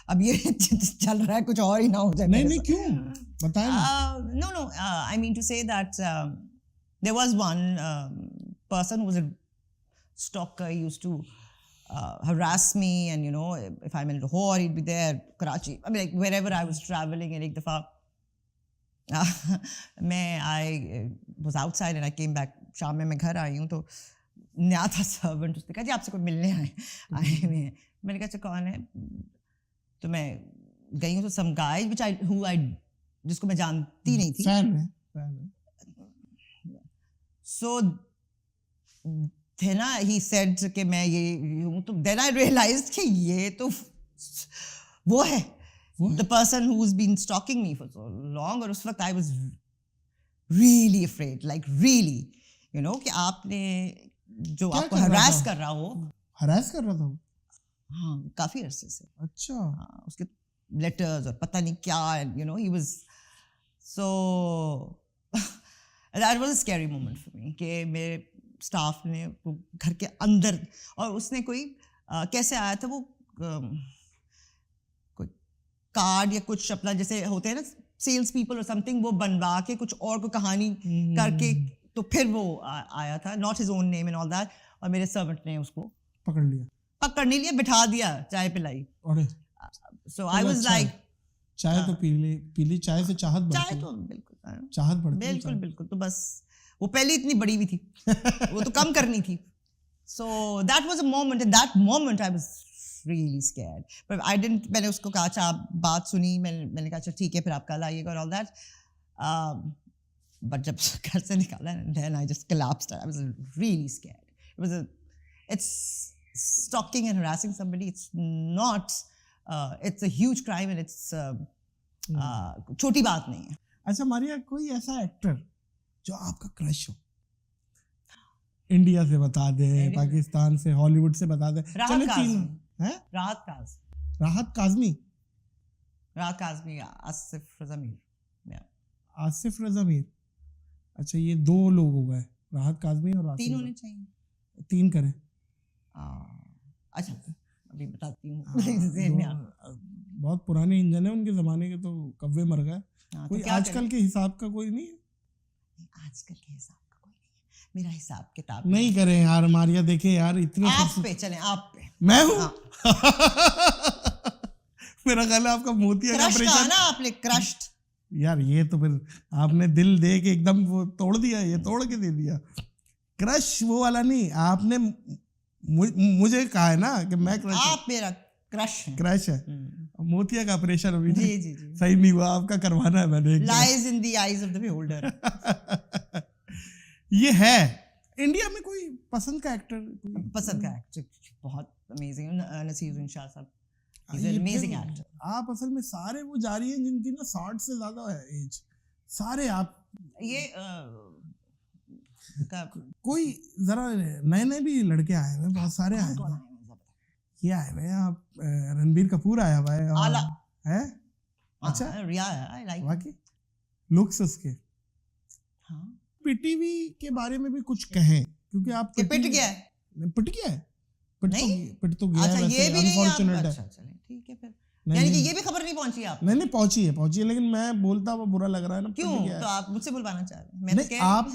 اب یہ چل رہا ہے, کچھ اور ہی نہ ہو جائے. نہیں کیوں بتائیں. No, I mean to say that there was one person who was a stalker. He used to harass me, and you know, if I'm in Lahore, he'd be there, Karachi, I mean like wherever I was traveling. And ek dafa I was outside and I came back, شام میں گھر آئی ہوں, تو نیا تھا servant, اس نے کہا جی آپ سے کوئی ملنے آئے ہوئے ہیں. میں نے کہا اچھا کون ہے, تو میں گئی ہوں تو سم گائے جس کو میں جانتی نہیں تھی. سو نا ہی سیڈ کہ میں یہ ہوں, تو دین آئی ریئلائزڈ کہ یہ تو وہ ہے, the person who's been stalking me for so long. اور اس وقت I was really afraid, like really, you know, کہ آپ نے جو آپ کو ہراس کر رہا ہو. ہراس کر رہا تھا؟ ہاں کافی عرصے سے. اچھا. ہاں اس کے لیٹرز اور پتہ نہیں کیا, you know, he was so that was a scary moment for me کہ میرے اسٹاف نے گھر کے اندر, اور اس نے کوئی کیسے آیا تھا, وہ کوئی کارڈ یا کچھ اپنا جیسے ہوتے ہیں نا سیلس پیپل اور سم تھنگ, وہ بنوا کے کچھ اور کو کہانی کر کے, تو پھر وہ آیا تھا, not his own name and all that. اور میرے سرونٹ نے اس کو پکڑ نہیں لیا, بٹھا دیا, چائے پلائی. سو آئی واز لائک, چائے تو پی لی, چائے سے چاہت بڑھتی ہے. چائے تو بالکل چاہت بڑھتی ہے, بالکل. تو بس وہ پہلے اتنی بڑی بھی تھی, وہ تو کم کرنی تھی. So that was a moment, and that moment I was really scared. But I didn't, میں نے اس کو کہا اچھا آپ بات سنی, میں نے کہا اچھا ٹھیک ہے پھر آپ کل آئیے گا اور آل دیٹ. بٹ جب گھر سے نکالا, then I just collapsed. I was really scared. It's stalking and harassing somebody. It's not, it's a huge crime, and it's چھوٹی بات نہیں ہے. اچھا ماریا, کوئی ایسا ایکٹر جو آپ کا کرش ہو. انڈیا سے بتا دیں, پاکستان سے, ہالی ووڈ سے بتا دیں. راحت کاظمی, آصف رضا میر. اچھا یہ 2 لوگ ہو گئے, راحت کاظمی اور 3 ہونے چاہیے. 3 کریں. اچھا ابھی بتاتی ہوں. بہت پرانے انجن ہیں ان کے زمانے کے, تو کوے مر گئے. کوئی آج کل کے حساب کا کوئی نہیں ہے. آج کل کے حساب کا کوئی نہیں ہے. میرا حساب کتاب نہیں کریں یار ماریا, دیکھیں یار اتنے. آپ پہ چلیں, آپ پہ. میں ہوں. میرا خیال ہے آپ کا موتیا کا آپریشن نا آپ نے کرشڈ. یار یہ تو پھر آپ نے دل دے کے ایک دم وہ توڑ دیا, یہ توڑ کے دے دیا. کرش وہ والا نہیں, آپ نے مجھے کہا ہے نا کہ میں کرش. آپ میرا کرش ہے. موتیا کا آپریشن ابھی جی صحیح نہیں ہوا, آپ کا کروانا ہے میں نے. Lies in the eyes of the beholder. یہ ہے انڈیا میں کوئی پسند کا ایکٹر بہت امیزنگ نصیر شاہ صاحب. آپ اصل میں سارے وہ جاری ہیں جن کی نا 60 سے زیادہ ہے ایج, سارے. آپ یہ کوئی ذرا نئے بھی لڑکے آئے ہوئے, بہت سارے آئے ہوئے. یہ آئے ہوئے ہیں آپ, رنبیر کپور آیا ہوا ہے. اچھا واقعی لکس اس کے. پی ٹی وی کے بارے میں بھی کچھ کہیں, کیونکہ آپ پٹ گیا ہے. پٹ تو گیا ہے, انفارچونیٹ ہے. ٹھیک ہے پھر, یعنی کہ یہ بھی خبر نہیں پہنچی آپ. نہیں پہنچی ہے, لیکن میں بولتا ہوا برا لگ رہا ہے نا. کیوں؟ تو آپ مجھ سے بلوانا چاہ رہے ہیں. نہیں آپ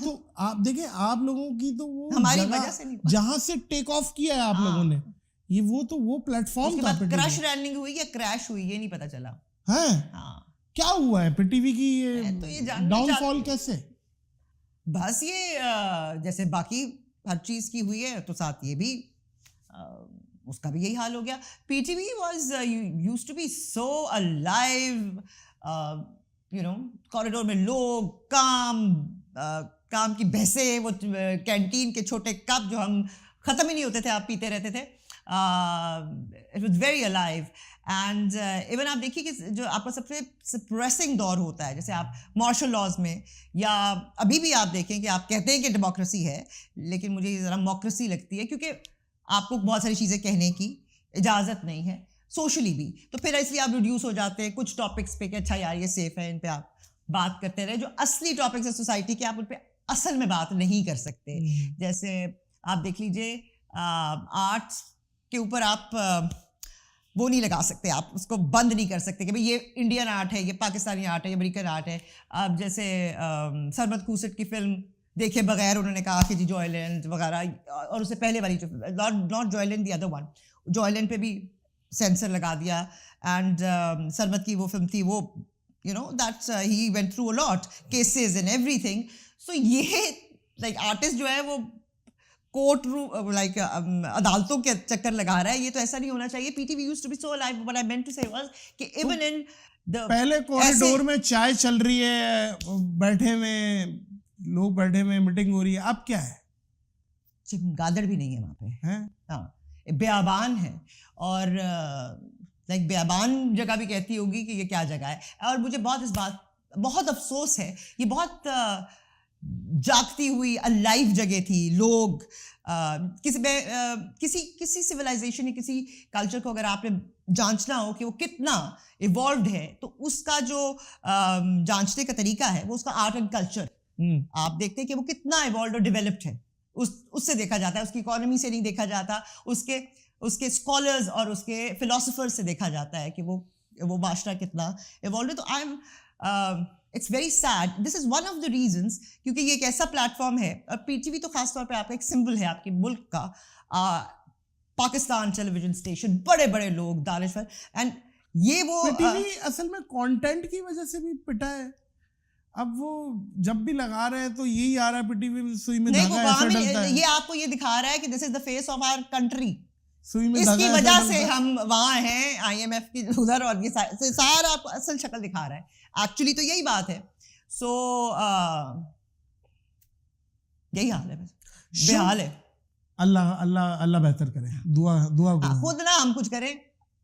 دیکھیں, آپ لوگوں کی تو وہ ہماری وجہ سے نہیں, جہاں سے ٹیک آف کیا ہے آپ لوگوں نے, یہ وہ پلیٹ فارم تھا. کرش لینڈنگ ہوئی یا کریش ہوئی یہ نہیں پتا چلا. ہاں کیا ہوا ہے پی ٹی وی کی ڈاؤن فال کیسے؟ بس یہ جیسے باقی ہر چیز کی ہوئی ہے تو ساتھ یہ بھی اس کا بھی یہی حال ہو گیا. P T V was use to be so alive, you know, corridor میں لوگ, کام کی بحثیں, وہ کینٹین کے چھوٹے کپ جو ہم ختم ہی نہیں ہوتے تھے, آپ پیتے رہتے تھے. It was very alive. And even آپ دیکھیے کہ جو آپ کا سب سے سپریسنگ دور ہوتا ہے, جیسے آپ مارشل لاز میں, یا ابھی بھی آپ دیکھیں کہ آپ کہتے ہیں کہ ڈیموکریسی ہے, لیکن مجھے ذرا موکریسی لگتی ہے, کیونکہ آپ کو بہت ساری چیزیں کہنے کی اجازت نہیں ہے سوشلی بھی. تو پھر اس لیے آپ ریڈیوس ہو جاتے ہیں کچھ ٹاپکس پہ کہ اچھا یار یہ سیف ہے, ان پہ آپ بات کرتے رہے. جو اصلی ٹاپکس ہیں سوسائٹی کے, آپ ان پہ اصل میں بات نہیں کر سکتے. جیسے آپ دیکھ لیجیے آرٹس کے اوپر آپ وہ نہیں لگا سکتے, آپ اس کو بند نہیں کر سکتے کہ بھائی یہ انڈین آرٹ ہے, یہ پاکستانی آرٹ ہے, یہ امریکن آرٹ ہے. اب جیسے سرمد خوسٹ کی فلم دیکھے بغیر انہوں نے کہا کہ جی جوائے لینڈ وغیرہ, اور اس سے پہلے والی جو not Joyland, the other one, Joyland پہ بھی سینسر لگا دیا. اینڈ سرمد کی وہ فلم تھی, وہ you know that he went through a lot cases and everything. So یہ لائک آرٹسٹ جو ہے وہ کورٹ روم لائک عدالتوں کے چکر لگا رہا ہے. یہ تو ایسا نہیں ہونا چاہیے. P T V used to be so alive. What I meant to say was کہ ایون ان پہلے کوریڈور میں چائے چل رہی ہے, بیٹھے ہوئے لوگ بیٹھے ہوئے, میٹنگ ہو رہی ہے, اب کیا ہے؟ چمگادڑ بھی نہیں ہے وہاں پہ. ہاں بیابان ہے, اور لائک بیابان جگہ بھی کہتی ہوگی کہ یہ کیا جگہ ہے. اور مجھے بہت اس بات بہت افسوس ہے, یہ بہت جاگتی ہوئی الائیو جگہ تھی. لوگ کسی سویلائزیشن یا کسی کلچر کو اگر آپ نے جانچنا ہو کہ وہ کتنا ایوالوڈ ہے, تو اس کا جو جانچنے کا طریقہ ہے وہ اس کا آرٹ اینڈ کلچر. آپ دیکھتے ہیں کہ وہ کتنا ایوالوڈ اور ڈیولپڈ ہے, اس سے دیکھا جاتا ہے, اس کی اکانومی سے نہیں دیکھا جاتا, اس کے اسکالرز اور اس کے فلاسفرز سے دیکھا جاتا ہے کہ وہ معاشرہ کتنا ایوالوڈ ہے. تو I am it's very sad. This is one of the reasons, کیونکہ یہ ایک ایسا پلیٹ فارم ہے, اور پی ٹی وی تو خاص طور پہ آپ کا ایک سمبل ہے آپ کے ملک کا. پاکستان ٹیلی ویژن اسٹیشن, بڑے بڑے لوگ, دانشور, اینڈ یہ وہ پی ٹی وی اصل میں کانٹینٹ کی وجہ سے بھی پٹا ہے. اب وہ جب بھی لگا رہے ہیں تو یہی آ رہا ہے پی ٹی وی سوئی میں دھاگا ایسا ڈلتا ہے. یہ آپ کو یہ دکھا رہا ہے کہ this is the face of our country. اس کی وجہ سے ہم وہاں ہیں, آئی ایم ایف کی ادھر, اور یہ سارا آپ کو اصل شکل دکھا رہا ہے. ایکچولی تو یہی بات ہے. سو یہی حال ہے, بے حال ہے. اللہ بہتر کرے. دعا خود نہ ہم کچھ کریں,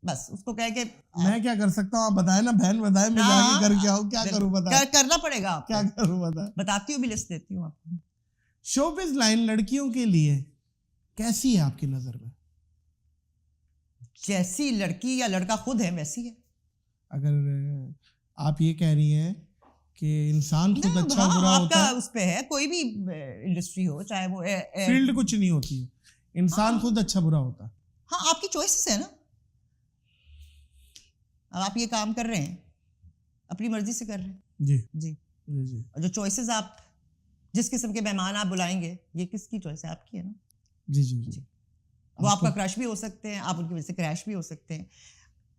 بس اس کو کہہ کے میں کیا کر سکتا ہوں آپ بتائیں نا بہن, بتائیں میں جا کے کر کے آؤں, کیا کروں بتائیں, کرنا پڑے گا, کیا کروں بتائیں, بتاتی ہوں بھی, لسٹ دیتی ہوں آپ کو. شوبز لائن لڑکیوں کے لیے کیسی ہے آپ کی نظر میں؟ جیسی لڑکی یا لڑکا خود ہے ویسی ہے. اگر آپ یہ کہہ رہی ہیں کہ انسان خود اچھا برا ہوتا ہے, اس پہ ہے, کوئی بھی انڈسٹری ہو, چاہے وہ فیلڈ کچھ نہیں ہوتی ہے, انسان خود اچھا برا ہوتا ہے. ہاں آپ کی چوائسز ہے نا, اب آپ یہ کام کر رہے ہیں اپنی مرضی سے کر رہے ہیں. جی جی جی جی. اور جو چوائسز آپ جس قسم کے مہمان آپ بلائیں گے, یہ کس کی چوائس ہے؟ آپ کی ہے نا. جی جی جی. وہ آپ کا کرش بھی ہو سکتے ہیں, آپ ان کی وجہ سے کریش بھی ہو سکتے ہیں,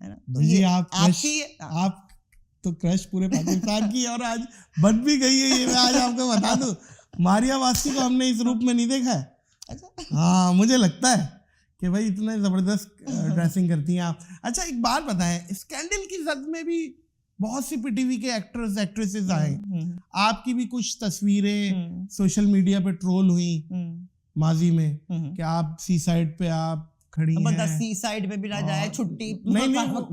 ہے نا. جی آپ تو کرش پورے پاکستان کی, اور آج بن بھی گئی ہے, یہ میں آج آپ کو بتا دوں. ماریا واسطی کو ہم نے اس روپ میں نہیں دیکھا ہے. ہاں مجھے لگتا ہے کہ بھائی اتنے زبردست ڈریسنگ کرتی ہیں آپ. اچھا ایک بات بتائیں, اسکینڈل کی زد میں بھی بہت سی پی ٹی وی کے ایکٹرز ایکٹریسز آئے, آپ کی بھی کچھ تصویریں سوشل میڈیا پہ ٹرول ہوئیں ماضی میں کہ آپ سی سائڈ پہ آپ کھڑی ہیں. بندہ سی سائڈ پہ بھی نہ جائے چھٹی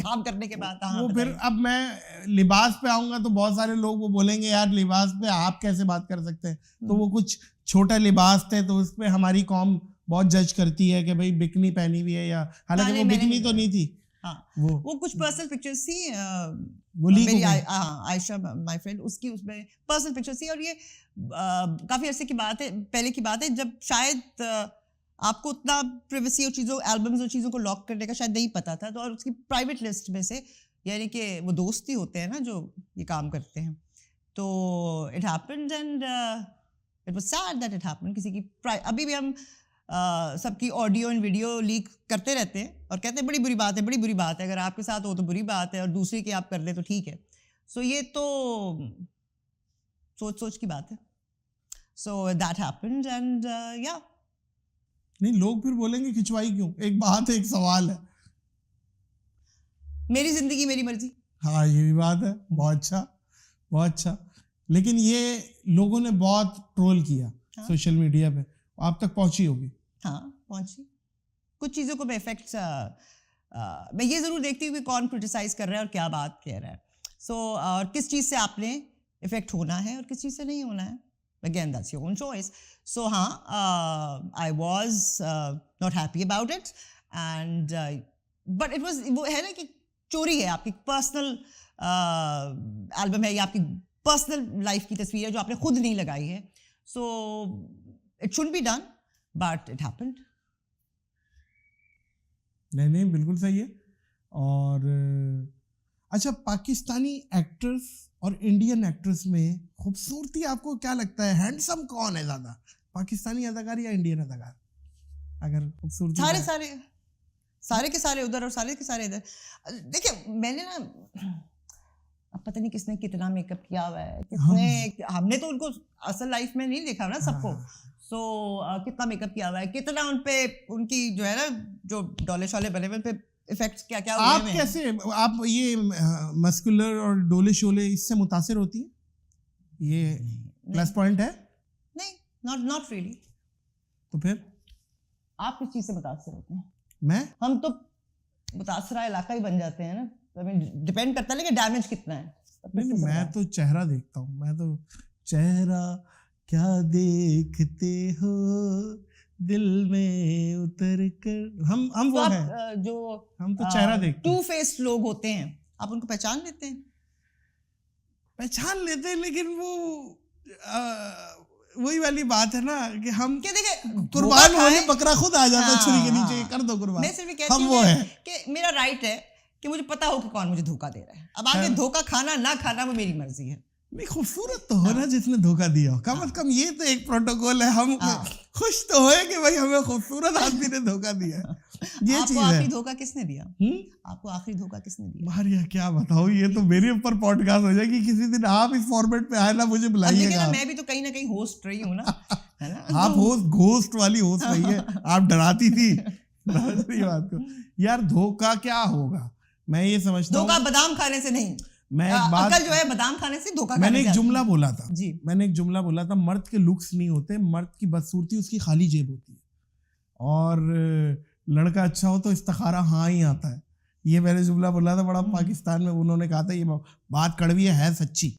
کام کرنے کے بعد. وہ پھر اب میں لباس پہ آؤں گا تو بہت سارے لوگ وہ بولیں گے یار لباس پہ آپ کیسے بات کر سکتے ہیں, تو وہ کچھ چھوٹا لباس تھے تو اس پہ ہماری قوم بہت جج کرتی ہے کہ بھئی بکنی پہنی ہوئی ہے, یا حالانکہ وہ بکنی تو نہیں تھی. ہاں وہ کچھ پرسنل پکچرز تھی, میری عائشہ مائی فرینڈ, اس کی اس میں پرسنل پکچرز تھی, اور یہ کافی عرصے کی بات ہے, پہلے کی بات ہے, جب شاید آپ کو اتنا پریویسی اور چیزوں البمز اور چیزوں کو لاک کرنے کا شاید نہیں پتا تھا, تو اور اس کی پرائیویٹ لسٹ میں سے, یعنی کہ وہ دوست ہی ہوتے ہیں نا جو یہ کام کرتے ہیں, تو it happened and it was said that it happened. کسی کی ابھی بھی ہم سب کی آڈیو اینڈ ویڈیو لیک کرتے رہتے ہیں اور کہتے ہیں بڑی بری بات ہے, بڑی بری بات ہے, اگر آپ کے ساتھ ہو تو بری بات ہے, اور دوسری کی آپ کر لیں تو ٹھیک ہے. سو یہ تو سوچ کی بات ہے. سو دیٹ ہیپنڈ اینڈ یا نہیں, لوگ پھر بولیں گے کھنچوائی کیوں. ایک بات ہے, ایک سوال ہے, میری زندگی میری مرضی. ہاں یہ بھی بات ہے, بہت اچھا بہت اچھا. لیکن یہ لوگوں نے بہت ٹرول کیا سوشل میڈیا پہ, آپ تک پہنچی ہوگی. ہاں پہنچی. کچھ چیزوں کو میں افیکٹس میں یہ ضرور دیکھتی ہوں کہ کون کرٹیسائز کر رہا ہے اور کیا بات کہہ رہا ہے. سو اور کس چیز سے آپ نے افیکٹ ہونا ہے اور کس چیز سے نہیں ہونا ہے. Again, that's your own choice. So, I was not happy about it, and but it was وہ ہے نا کہ چوری ہے, آپ کی پرسنل البم ہے یا آپ کی پرسنل لائف کی تصویر ہے جو آپ نے خود نہیں لگائی ہے. So it shouldn't be done, but it happened. نہیں بالکل صحیح ہے. اور اچھا پاکستانی ایکٹرس اور انڈین ایکٹرس میں خوبصورتی آپ کو کیا لگتا ہے, ہینڈسم کون ہے زیادہ, پاکستانی اداکار یا انڈین اداکار؟ اگر خوبصورتی سارے کے سارے ادھر اور سارے کے سارے ادھر. دیکھیں میں نے نا, اب پتہ نہیں کس نے کتنا میک اپ کیا ہوا ہے, کس نے, ہم نے تو ان کو اصل لائف میں نہیں دیکھا نا سب کو. سو کتنا میک اپ کیا ہوا ہے, کتنا ان پہ ان کی جو ہے نا جو ڈولے شولے بنے ہوئے, ان پہ افیکٹس کیا کیا ہوئے ہیں. آپ کیسے, آپ یہ مسکولر اور ڈولے شولے اس سے متاثر ہوتی ہیں, یہ پلس پوائنٹ ہے؟ نہیں, ناٹ ریئلی. تو پھر آپ کس چیز سے متاثر ہوتے ہیں؟ میں, ہم تو متاثرہ علاقہ ہی بن جاتے ہیں نا, ڈپینڈ کرتا ہے لیکن ڈیمیج کتنا ہے. نہیں میں تو چہرہ دیکھتا ہوں, میں تو چہرہ کیا دیکھتے ہو دل میں اتر کر, ہم وہ ہیں جو ہم تو چہرہ دیکھتے ہیں. 2 فیس لوگ ہوتے ہیں, آپ ان کو پہچان لیتے ہیں؟ پہچان لیتے ہیں, لیکن وہ وہی والی بات ہے نا کہ ہم کہ دیکھیں قربان ہونے بکرا خود آ جاتا چھری کے نیچے, کر دو قربان. میں صرف یہ کہتی ہوں کہ میرا رائٹ ہے کہ مجھے پتا ہو کہ کون مجھے دھوکہ دے رہا ہے. اب آگے دھوکہ کھانا نہ کھانا وہ میری مرضی ہے. نہیں خوبصورت تو ہونا جس نے دھوکہ دیا ہو, کم از کم یہ تو ایک پروٹوکول ہے. ہم خوش تو ہوئے کہ بھائی ہمیں خوبصورت آدمی نے دھوکہ دیا ہے. یہ چیز ہے. آخری دھوکہ کس نے دیا؟ آپ کو آخری دھوکہ کس نے دیا؟ ماریا کیا بتاؤ, یہ تو میرے اوپر پوڈ کاسٹ ہو جائے گی کسی دن. آپ اس فارمیٹ پہ آئے نا, مجھے بلائیے گا. میں بھی تو کہیں نہ کہیں ہوسٹ رہی ہوں نا. آپ گھوسٹ والی ہوسٹ رہی ہے, آپ ڈراتی تھی بات کو. یار دھوکہ کیا ہوگا, میں یہ سمجھتا ہوں دھوکہ بادام کھانے سے نہیں. میں ایک بات عقل جو ہے بادام کھانے سے دھوکہ. میں نے ایک جملہ بولا تھا, جی میں نے ایک جملہ بولا تھا, مرد کے لکس نہیں ہوتے, مرد کی بدصورتی اس کی خالی جیب ہوتی ہے. اور لڑکا اچھا ہو تو استخارہ ہاں ہی آتا ہے, یہ میں نے جملہ بولا تھا بڑا پاکستان میں انہوں نے کہا تھا یہ بات کڑوی ہے سچی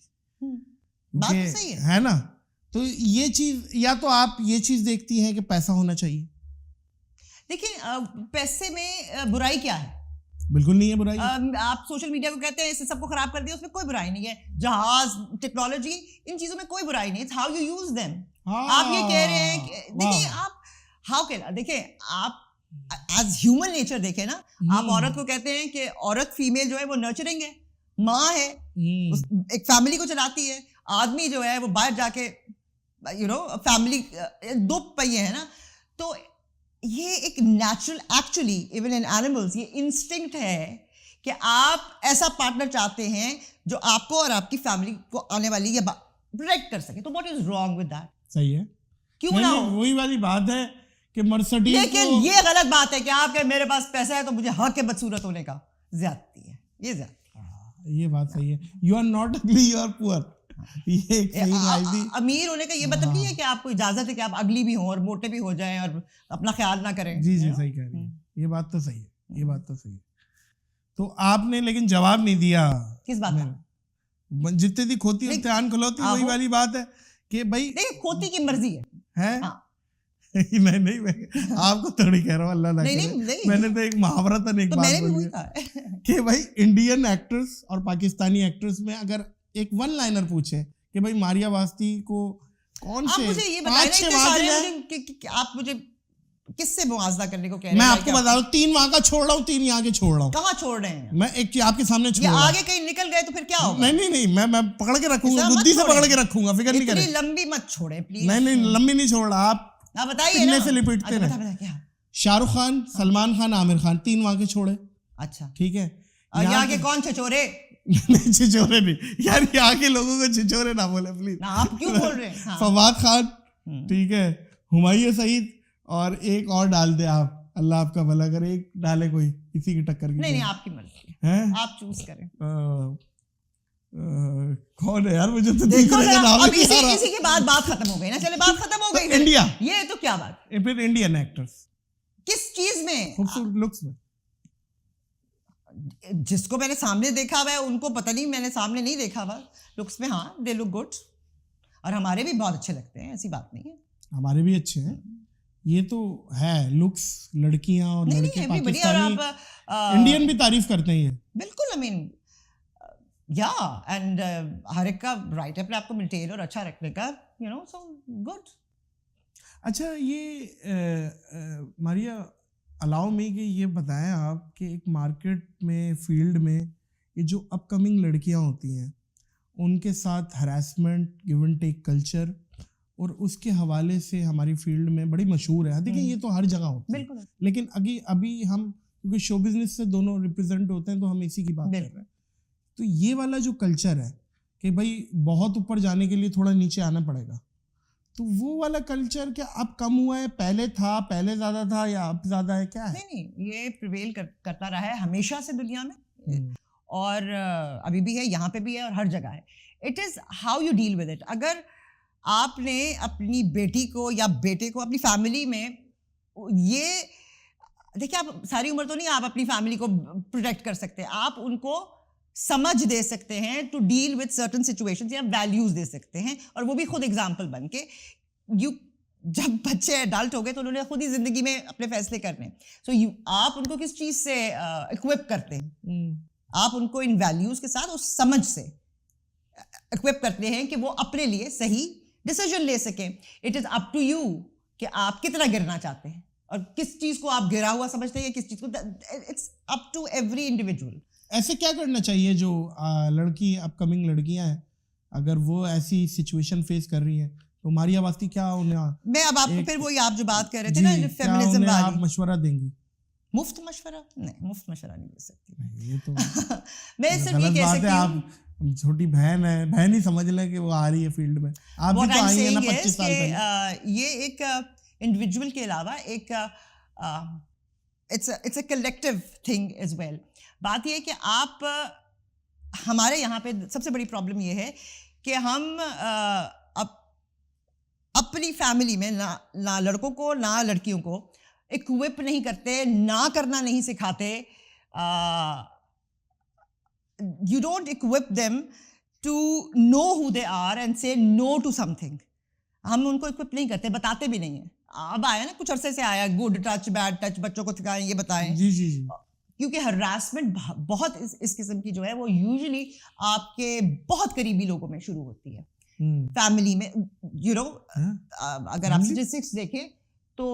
بات صحیح ہے نا. تو یہ چیز یا تو آپ یہ چیز دیکھتی ہیں کہ پیسہ ہونا چاہیے. دیکھیں پیسے میں برائی کیا ہے؟ بالکل نہیں ہے برائی. آپ سوشل میڈیا کو کہتے ہیں اس سے سب کو خراب کر دیا, اس میں کوئی برائی نہیں ہے. جہاز, ٹیکنالوجی, ان چیزوں میں کوئی برائی نہیں ہے. How you use them. آپ یہ کہہ رہے ہیں دیکھیں آپ ہاؤ کہ دیکھیں آپ ایز ہیومن نیچر دیکھیں نا, آپ عورت کو کہتے ہیں کہ عورت فیمیل جو ہے وہ نرچرنگ ہے, ماں ہے, ایک فیملی کو چلاتی ہے. آدمی جو ہے وہ باہر جا کے فیملی, دو پہیے ہیں نا. تو یہ ایک natural actually even in animals یہ انسٹنکٹ ہے کہ آپ ایسا پارٹنر چاہتے ہیں جو آپ کو اور آپ کی فیملی کو آنے والی یا پروٹیکٹ کر سکے. تو what is wrong with that? صحیح ہے, کیوں نہ ہو. وہی والی بات ہے کہ مرسڈیز, لیکن یہ غلط بات ہے کہ آپ کہ میرے پاس پیسہ ہے تو مجھے حق ہے بدصورت ہونے کا. زیادتی ہے یہ, زیادتی. یہ بات صحیح ہے. یو آر ناٹ اگلی, یو آر پور. یہ ایک صحیح امیر ہونے کا یہ مطلب نہیں ہے کہ آپ کو اجازت ہے کہ آپ اگلی بھی ہوں اور موٹے بھی ہو جائیں اور اپنا خیال نہ کریں. جی جی صحیح کہہ رہی ہیں, یہ بات تو صحیح ہے, یہ بات تو صحیح ہے. تو آپ نے لیکن جواب نہیں دیا کس بات کا. جتنے دی کھوتی امتحان کھلوتی, وہی والی بات ہے کہ بھائی دیکھیں کھوتی کی مرضی ہے. نہیں آپ کو تھوڑی کہہ رہا ہوں, اللہ نہ کرے. میں نے تو ایک محاورتاً ایک بات بولی ہے کہ بھائی انڈین ایکٹرز اور پاکستانی ایکٹرز میں اگر ایک ون لائنر پوچھے کہ بھائی ماریا واسطی کو کون سے, مجھے یہ بتائیں آپ مجھے کس سے موازنہ کرنے کو کہہ رہے ہیں. میں آپ کو بتا رہا ہوں 3 وہاں کا چھوڑ رہا ہوں, 3 یہاں کے چھوڑ رہا ہوں. کہاں چھوڑ رہے ہیں؟ میں ایک آپ کے سامنے چھوڑ رہا ہوں. آگے کہیں نکل گئے تو پھر کیا ہوگا؟ نہیں میں پکڑ کے رکھوں گا, بدھی سے پکڑ کے رکھوں گا, فکر نہیں کریں. لمبی مت چھوڑیں پلیز. نہیں لمبی نہیں چھوڑ رہا. آپ بتائیے نا سے لپٹتے رہے. شاہ رخ خان, سلمان خان, عامر خان, 3 وہاں کے چھوڑے. اچھا ٹھیک ہے. یہاں کے کون چھچورے؟ نہیں چھچورے نہیں یار, یہاں کے لوگوں کو چھچورے نہ بولے پلیز. آپ کیوں بول رہے ہیں؟ فواد خان, ٹھیک ہے, ہمایوں سعید, اور ایک اور ڈال دے آپ, اللہ آپ کا بھلا کرے, ایک ڈالے کوئی اسی کی ٹکر کی. نہیں آپ کی مرضی ہے, آپ چوز کریں. کون ہے یار, مجھے تو دیکھو اب اسی کے بعد بات ختم ہو گئی نا. چلے بات ختم ہو گئی. انڈیا, یہ تو کیا بات, پھر انڈین ایکٹرز کس چیز میں؟ خوبصورت لکس میں. جس کو میں نے سامنے دیکھا ہوا ہے ان کو پتہ نہیں, میں نے سامنے نہیں دیکھا ہوا. لکس میں ہاں دے لک گڈ, اور ہمارے بھی بہت اچھے لگتے ہیں, ایسی بات نہیں ہے. ہمارے بھی اچھے ہیں, یہ تو ہے لکس. لڑکیاں اور لڑکے پاکستانی انڈین بھی تعریف کرتے ہیں. بالکل, I mean یا اینڈ ہر ایک کا رائٹ ہے اپنے آپ کو مینٹین اور اچھا رکھنے کا, سو گڈ. اچھا یہ ماریا الاؤ می کہ یہ بتائیں آپ کہ ایک مارکیٹ میں, فیلڈ میں, یہ جو اپ کمنگ لڑکیاں ہوتی ہیں ان کے ساتھ harassment, give and take culture, اور اس کے حوالے سے ہماری فیلڈ میں بڑی مشہور ہے. دیکھیں یہ تو ہر جگہ ہوتا ہے, لیکن ابھی ہم کیونکہ شو بزنس سے دونوں ریپرزینٹ ہوتے ہیں تو ہم اسی کی بات کر رہے ہیں. تو یہ والا جو کلچر ہے کہ بھائی بہت اوپر جانے کے لیے تھوڑا نیچے آنا پڑے گا, تو وہ والا کلچر کیا اب کم ہوا ہے, پہلے تھا, پہلے زیادہ تھا, یا اب زیادہ ہے, کیا ہے؟ نہیں یہ پریویل کرتا رہا ہے ہمیشہ سے دنیا میں, اور ابھی بھی ہے, یہاں پہ بھی ہے, اور ہر جگہ ہے. It is how you deal with it. اگر آپ نے اپنی بیٹی کو یا بیٹے کو اپنی فیملی میں, یہ دیکھیے آپ ساری عمر تو نہیں آپ اپنی فیملی کو پروٹیکٹ کر سکتے, آپ ان کو سمجھ دے سکتے ہیں to deal with certain situations, یا ویلیوز دے سکتے ہیں, اور وہ بھی خود ایگزامپل بن کے. جب بچے ایڈلٹ ہو گئے تو انہوں نے خود ہی زندگی میں اپنے فیصلے کرنے. سو آپ ان کو کس چیز سے اکوپ کرتے ہیں؟ آپ ان کو ان ویلیوز کے ساتھ اس سمجھ سے اکوپ کرتے ہیں کہ وہ اپنے لیے صحیح ڈیسیژن لے سکیں. It is up to you کہ آپ کتنا گرنا چاہتے ہیں اور کس چیز کو آپ گرا ہوا سمجھتے ہیں یا کس چیز کو. It's up to every individual. ایسے کیا کرنا چاہیے جو لڑکی اپ کمنگ لڑکیاں ہیں, اگر وہ ایسی سچویشن فیس کر رہی ہیں تو ماریا واسطی کیا انہیں, میں اب آپ کو پھر وہی آپ جو بات کر رہے تھے نا فیمنزم والی, آپ مشورہ دیں گی؟ مفت مشورہ نہیں, مفت مشورہ نہیں دے سکتی. یہ تو میں صرف یہ کہہ سکتی ہوں, آپ چھوٹی بہن ہے, بہن ہی سمجھ لیں کہ وہ آ رہی ہے فیلڈ میں, آپ بھی تو آئی ہیں نا 25 سال پہلے. یہ ایک انڈیویجول کے علاوہ ایک it's a collective thing as well. بات یہ ہے کہ آپ, ہمارے یہاں پہ سب سے بڑی پرابلم یہ ہے کہ ہم اپنی فیملی میں نہ لڑکوں کو نہ لڑکیوں کو اکوپ نہیں کرتے, نہ کرنا نہیں سکھاتے, you don't equip them to know who they are and say no to something. ہم ان کو equip نہیں کرتے, بتاتے بھی نہیں ہیں. اب آیا نا کچھ عرصے سے آیا گڈ ٹچ بیڈ ٹچ, بچوں کو سکھائیں, یہ بتائیں. جی جی جی, کیونکہ ہراسمنٹ بہت اس قسم کی جو ہے وہ یوزلی آپ کے بہت قریبی لوگوں میں شروع ہوتی ہے, فیملی میں. اگر آپ اسٹیٹسٹکس دیکھیں تو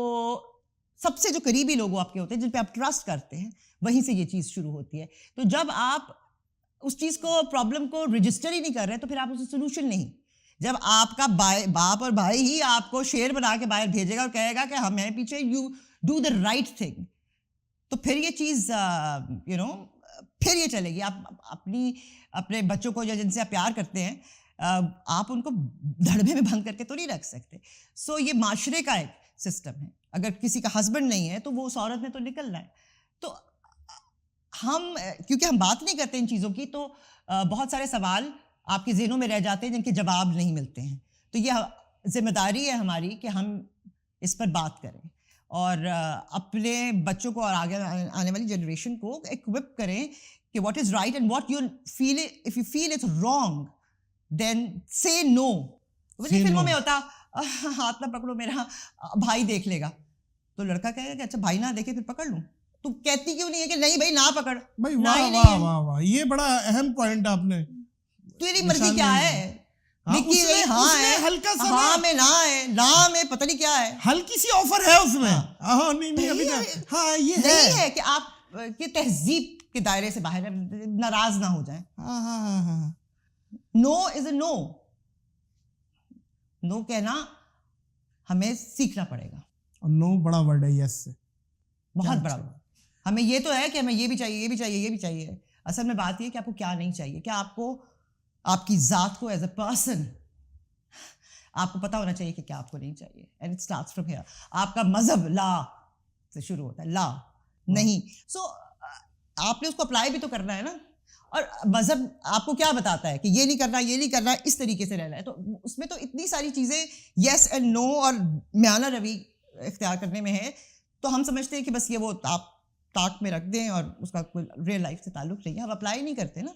سب سے جو قریبی لوگ آپ کے ہوتے ہیں, جن پہ آپ ٹرسٹ کرتے ہیں, وہیں سے یہ چیز شروع ہوتی ہے. تو جب آپ اس چیز کو, پرابلم کو رجسٹر ہی نہیں کر رہے تو پھر آپ اسے سولوشن نہیں. جب آپ کا باپ اور بھائی ہی آپ کو شیر بنا کے باہر بھیجے گا اور کہے گا کہ ہمیں پیچھے you do the right thing, تو پھر یہ چیز پھر یہ چلے گی. آپ اپنے بچوں کو یا جن سے آپ پیار کرتے ہیں, آپ ان کو دھڑبے میں بند کر کے تو نہیں رکھ سکتے. سو یہ معاشرے کا ایک سسٹم ہے. اگر کسی کا ہسبینڈ نہیں ہے تو وہ اس عورت نے تو نکلنا ہے. تو ہم کیونکہ ہم بات نہیں کرتے ان چیزوں کی, تو بہت سارے سوال آپ کے ذہنوں میں رہ جاتے ہیں جن کے جواب نہیں ملتے ہیں. تو یہ ذمہ داری ہے ہماری کہ ہم اس پر بات کریں اور اپنے بچوں کو اور آگے آنے والی جنریشن کو ایکوپ کریں کہ what is right and what you feel. If you feel it's wrong then say no. فلموں میں ہوتا ہاتھ نہ پکڑو میرا بھائی دیکھ لے گا, تو لڑکا کہے گا کہ اچھا بھائی نہ دیکھے پھر پکڑ لوں. تو کہتی کیوں نہیں ہے کہ نہیں بھائی نہ پکڑ. بھائی واہ واہ واہ واہ, یہ بڑا اہم پوائنٹ آپ نے. تیری مرضی کیا ہے, ہلکا سا ہاں میں نہ ہے, لا میں پتہ نہیں کیا ہے, ہلکی سی آفر ہے اس میں. ہاں نہیں ابھی ہاں یہ ہے کہ آپ کے تہذیب کے دائرے سے باہر ناراض نہ ہو جائیں. ہاں ہاں ہاں ہاں, نو از اے نو. نو کہنا ہمیں سیکھنا پڑے گا. اور نو بڑا ورڈ ہے یس سے, بہت بڑا ورڈ. ہمیں یہ تو ہے کہ ہمیں یہ بھی چاہیے, یہ بھی چاہیے, یہ بھی چاہیے. اصل میں بات یہ کہ آپ کو کیا نہیں چاہیے. کیا آپ کو آپ کی ذات کو ایز اے پرسن آپ کو پتا ہونا چاہیے کہ کیا آپ کو نہیں چاہیے. And it starts from here. آپ کا مذہب لا سے شروع ہوتا ہے, لا نہیں. سو آپ نے اس کو اپلائی بھی تو کرنا ہے نا. اور مذہب آپ کو کیا بتاتا ہے کہ یہ نہیں کرنا, یہ نہیں کرنا, اس طریقے سے رہنا ہے. تو اس میں تو اتنی ساری چیزیں یس اینڈ نو اور میانہ روی اختیار کرنے میں ہے. تو ہم سمجھتے ہیں کہ بس یہ وہ آپ طاق میں رکھ دیں اور اس کا کوئی ریئل لائف سے تعلق نہیں ہے. ہم اپلائی نہیں کرتے نا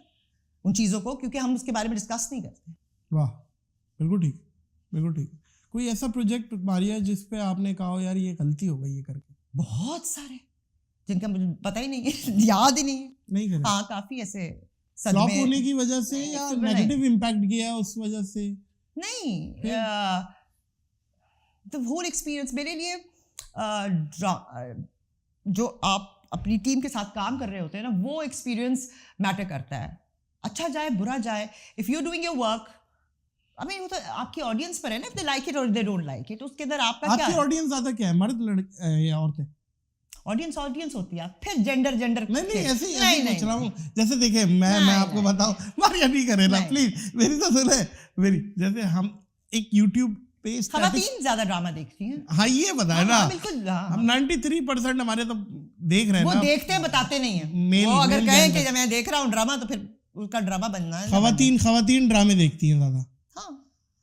ان چیزوں کو, کیونکہ ہم اس کے بارے میں ڈسکس نہیں کرتے. واہ, بالکل ٹھیک, بالکل ٹھیک. کوئی ایسا پروجیکٹ ماریا جس پہ آپ نے کہا ہو یار یہ غلطی ہو گئی یہ کر کے؟ بہت سارے جن کا مجھے پتہ ہی نہیں ہے, یاد ہی نہیں ہے. ہاں کافی ایسے فلاپ ہونے کی وجہ سے یا نیگیٹو امپیکٹ گیا اس وجہ سے؟ نہیں, the whole experience میرے لیے جو آپ اپنی ٹیم کے ساتھ کام کر رہے ہوتے ہیں نا, وہ ایکسپیرئنس میٹر کرتا ہے. اچھا جائے برا جائے, if you doing your work, I mean وہ تو آپ کی آڈینس پر ہے نا, if they like it or they don't like it. اس کے اندر آپ کا کیا ہے؟ آپ کی آڈینس زیادہ کیا ہے, مرد یا عورتیں؟ آڈینس ہوتی ہے. پھر جینڈر نہیں ایسے ہی پوچھ رہا ہوں. جیسے دیکھیں میں آپ کو بتاؤں, ماریا نہیں کرے نا پلیز, میری تو سنیں میری. جیسے ہم ایک یوٹیوب پہ خواتین زیادہ ڈرامہ دیکھتی ہیں. ہاں یہ بتائے نا, بالکل. ہم 93% ہمارے تو دیکھ رہے ہیں. وہ دیکھتے ہیں بتاتے نہیں ہیں. وہ اگر کہیں کہ میں دیکھ رہا ہوں ڈرامہ تو پھر اس کا ڈرامہ بننا ہے. خواتین ڈرامے دیکھتی ہیں زیادہ. ہاں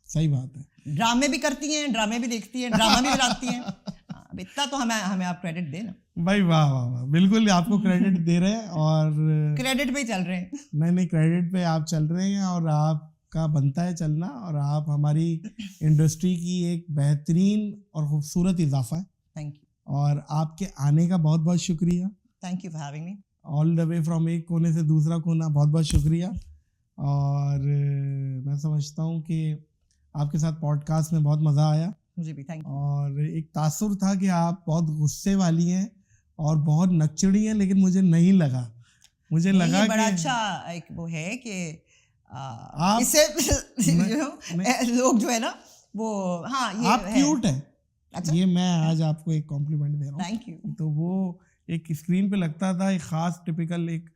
صحیح بات ہے. ڈرامے بھی کرتی ہیں, ڈرامے بھی دیکھتی ہیں, ڈرامہ بھی بناتی ہیں. اب اتنا تو ہمیں آپ کریڈٹ دیں نا بھائی. واہ واہ واہ, بالکل آپ کو کریڈٹ دے رہے ہیں. اور کریڈٹ پہ چل رہے ہیں. نہیں کریڈٹ پہ آپ چل رہے ہیں اور آپ کا بنتا ہے چلنا. اور آپ ہماری انڈسٹری کی ایک بہترین اور خوبصورت اضافہ ہے. Thank you. اور آپ کے آنے کا بہت بہت شکریہ. Thank you for having me. All the way from ایک کونے سے دوسرا کونا, بہت بہت شکریہ. اور میں سمجھتا ہوں کہ آپ کے ساتھ پوڈ کاسٹ میں بہت مزہ آیا. مجھے بھی تھینک یو. اور ایک تاثر تھا کہ آپ بہت غصے والی ہیں اور بہت نکچڑی ہیں, لیکن مجھے نہیں لگا. مجھے لگا بڑا اچھا ایک وہ ہے کہ لوگ جو ہے نا وہ ہاں آپ کیوٹ ہیں. یہ میں آج آپ کو ایک کمپلیمنٹ دے رہا ہوں. Thank you. تو وہ ایک اسکرین پہ لگتا تھا ایک خاص ٹپیکل ایک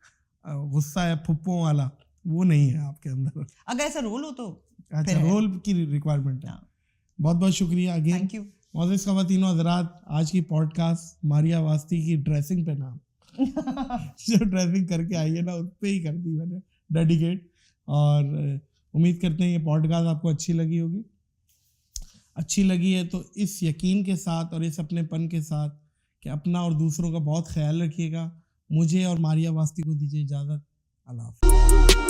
غصہ ہے پھپھوں والا, وہ نہیں ہے آپ کے اندر. اگر ایسا رول ہو تو اچھا رول کی ریکوائرمنٹ ہے. بہت بہت شکریہ اگین. Thank you. معزز خواتین و حضرات, آج کی پوڈ کاسٹ ماریا واسطی کی ڈریسنگ پہ نام جو ڈریسنگ کر کے آئی ہے نا اس پہ ہی کر دی میں نے ڈیڈیکیٹ. اور امید کرتے ہیں یہ پوڈ کاسٹ آپ کو اچھی لگی ہوگی. اچھی لگی ہے تو اس یقین کے ساتھ اور اس اپنے پن کے ساتھ کہ اپنا اور دوسروں کا بہت خیال رکھیے گا. مجھے اور ماریا واسطی کو دیجیے اجازت. اللہ حافظ.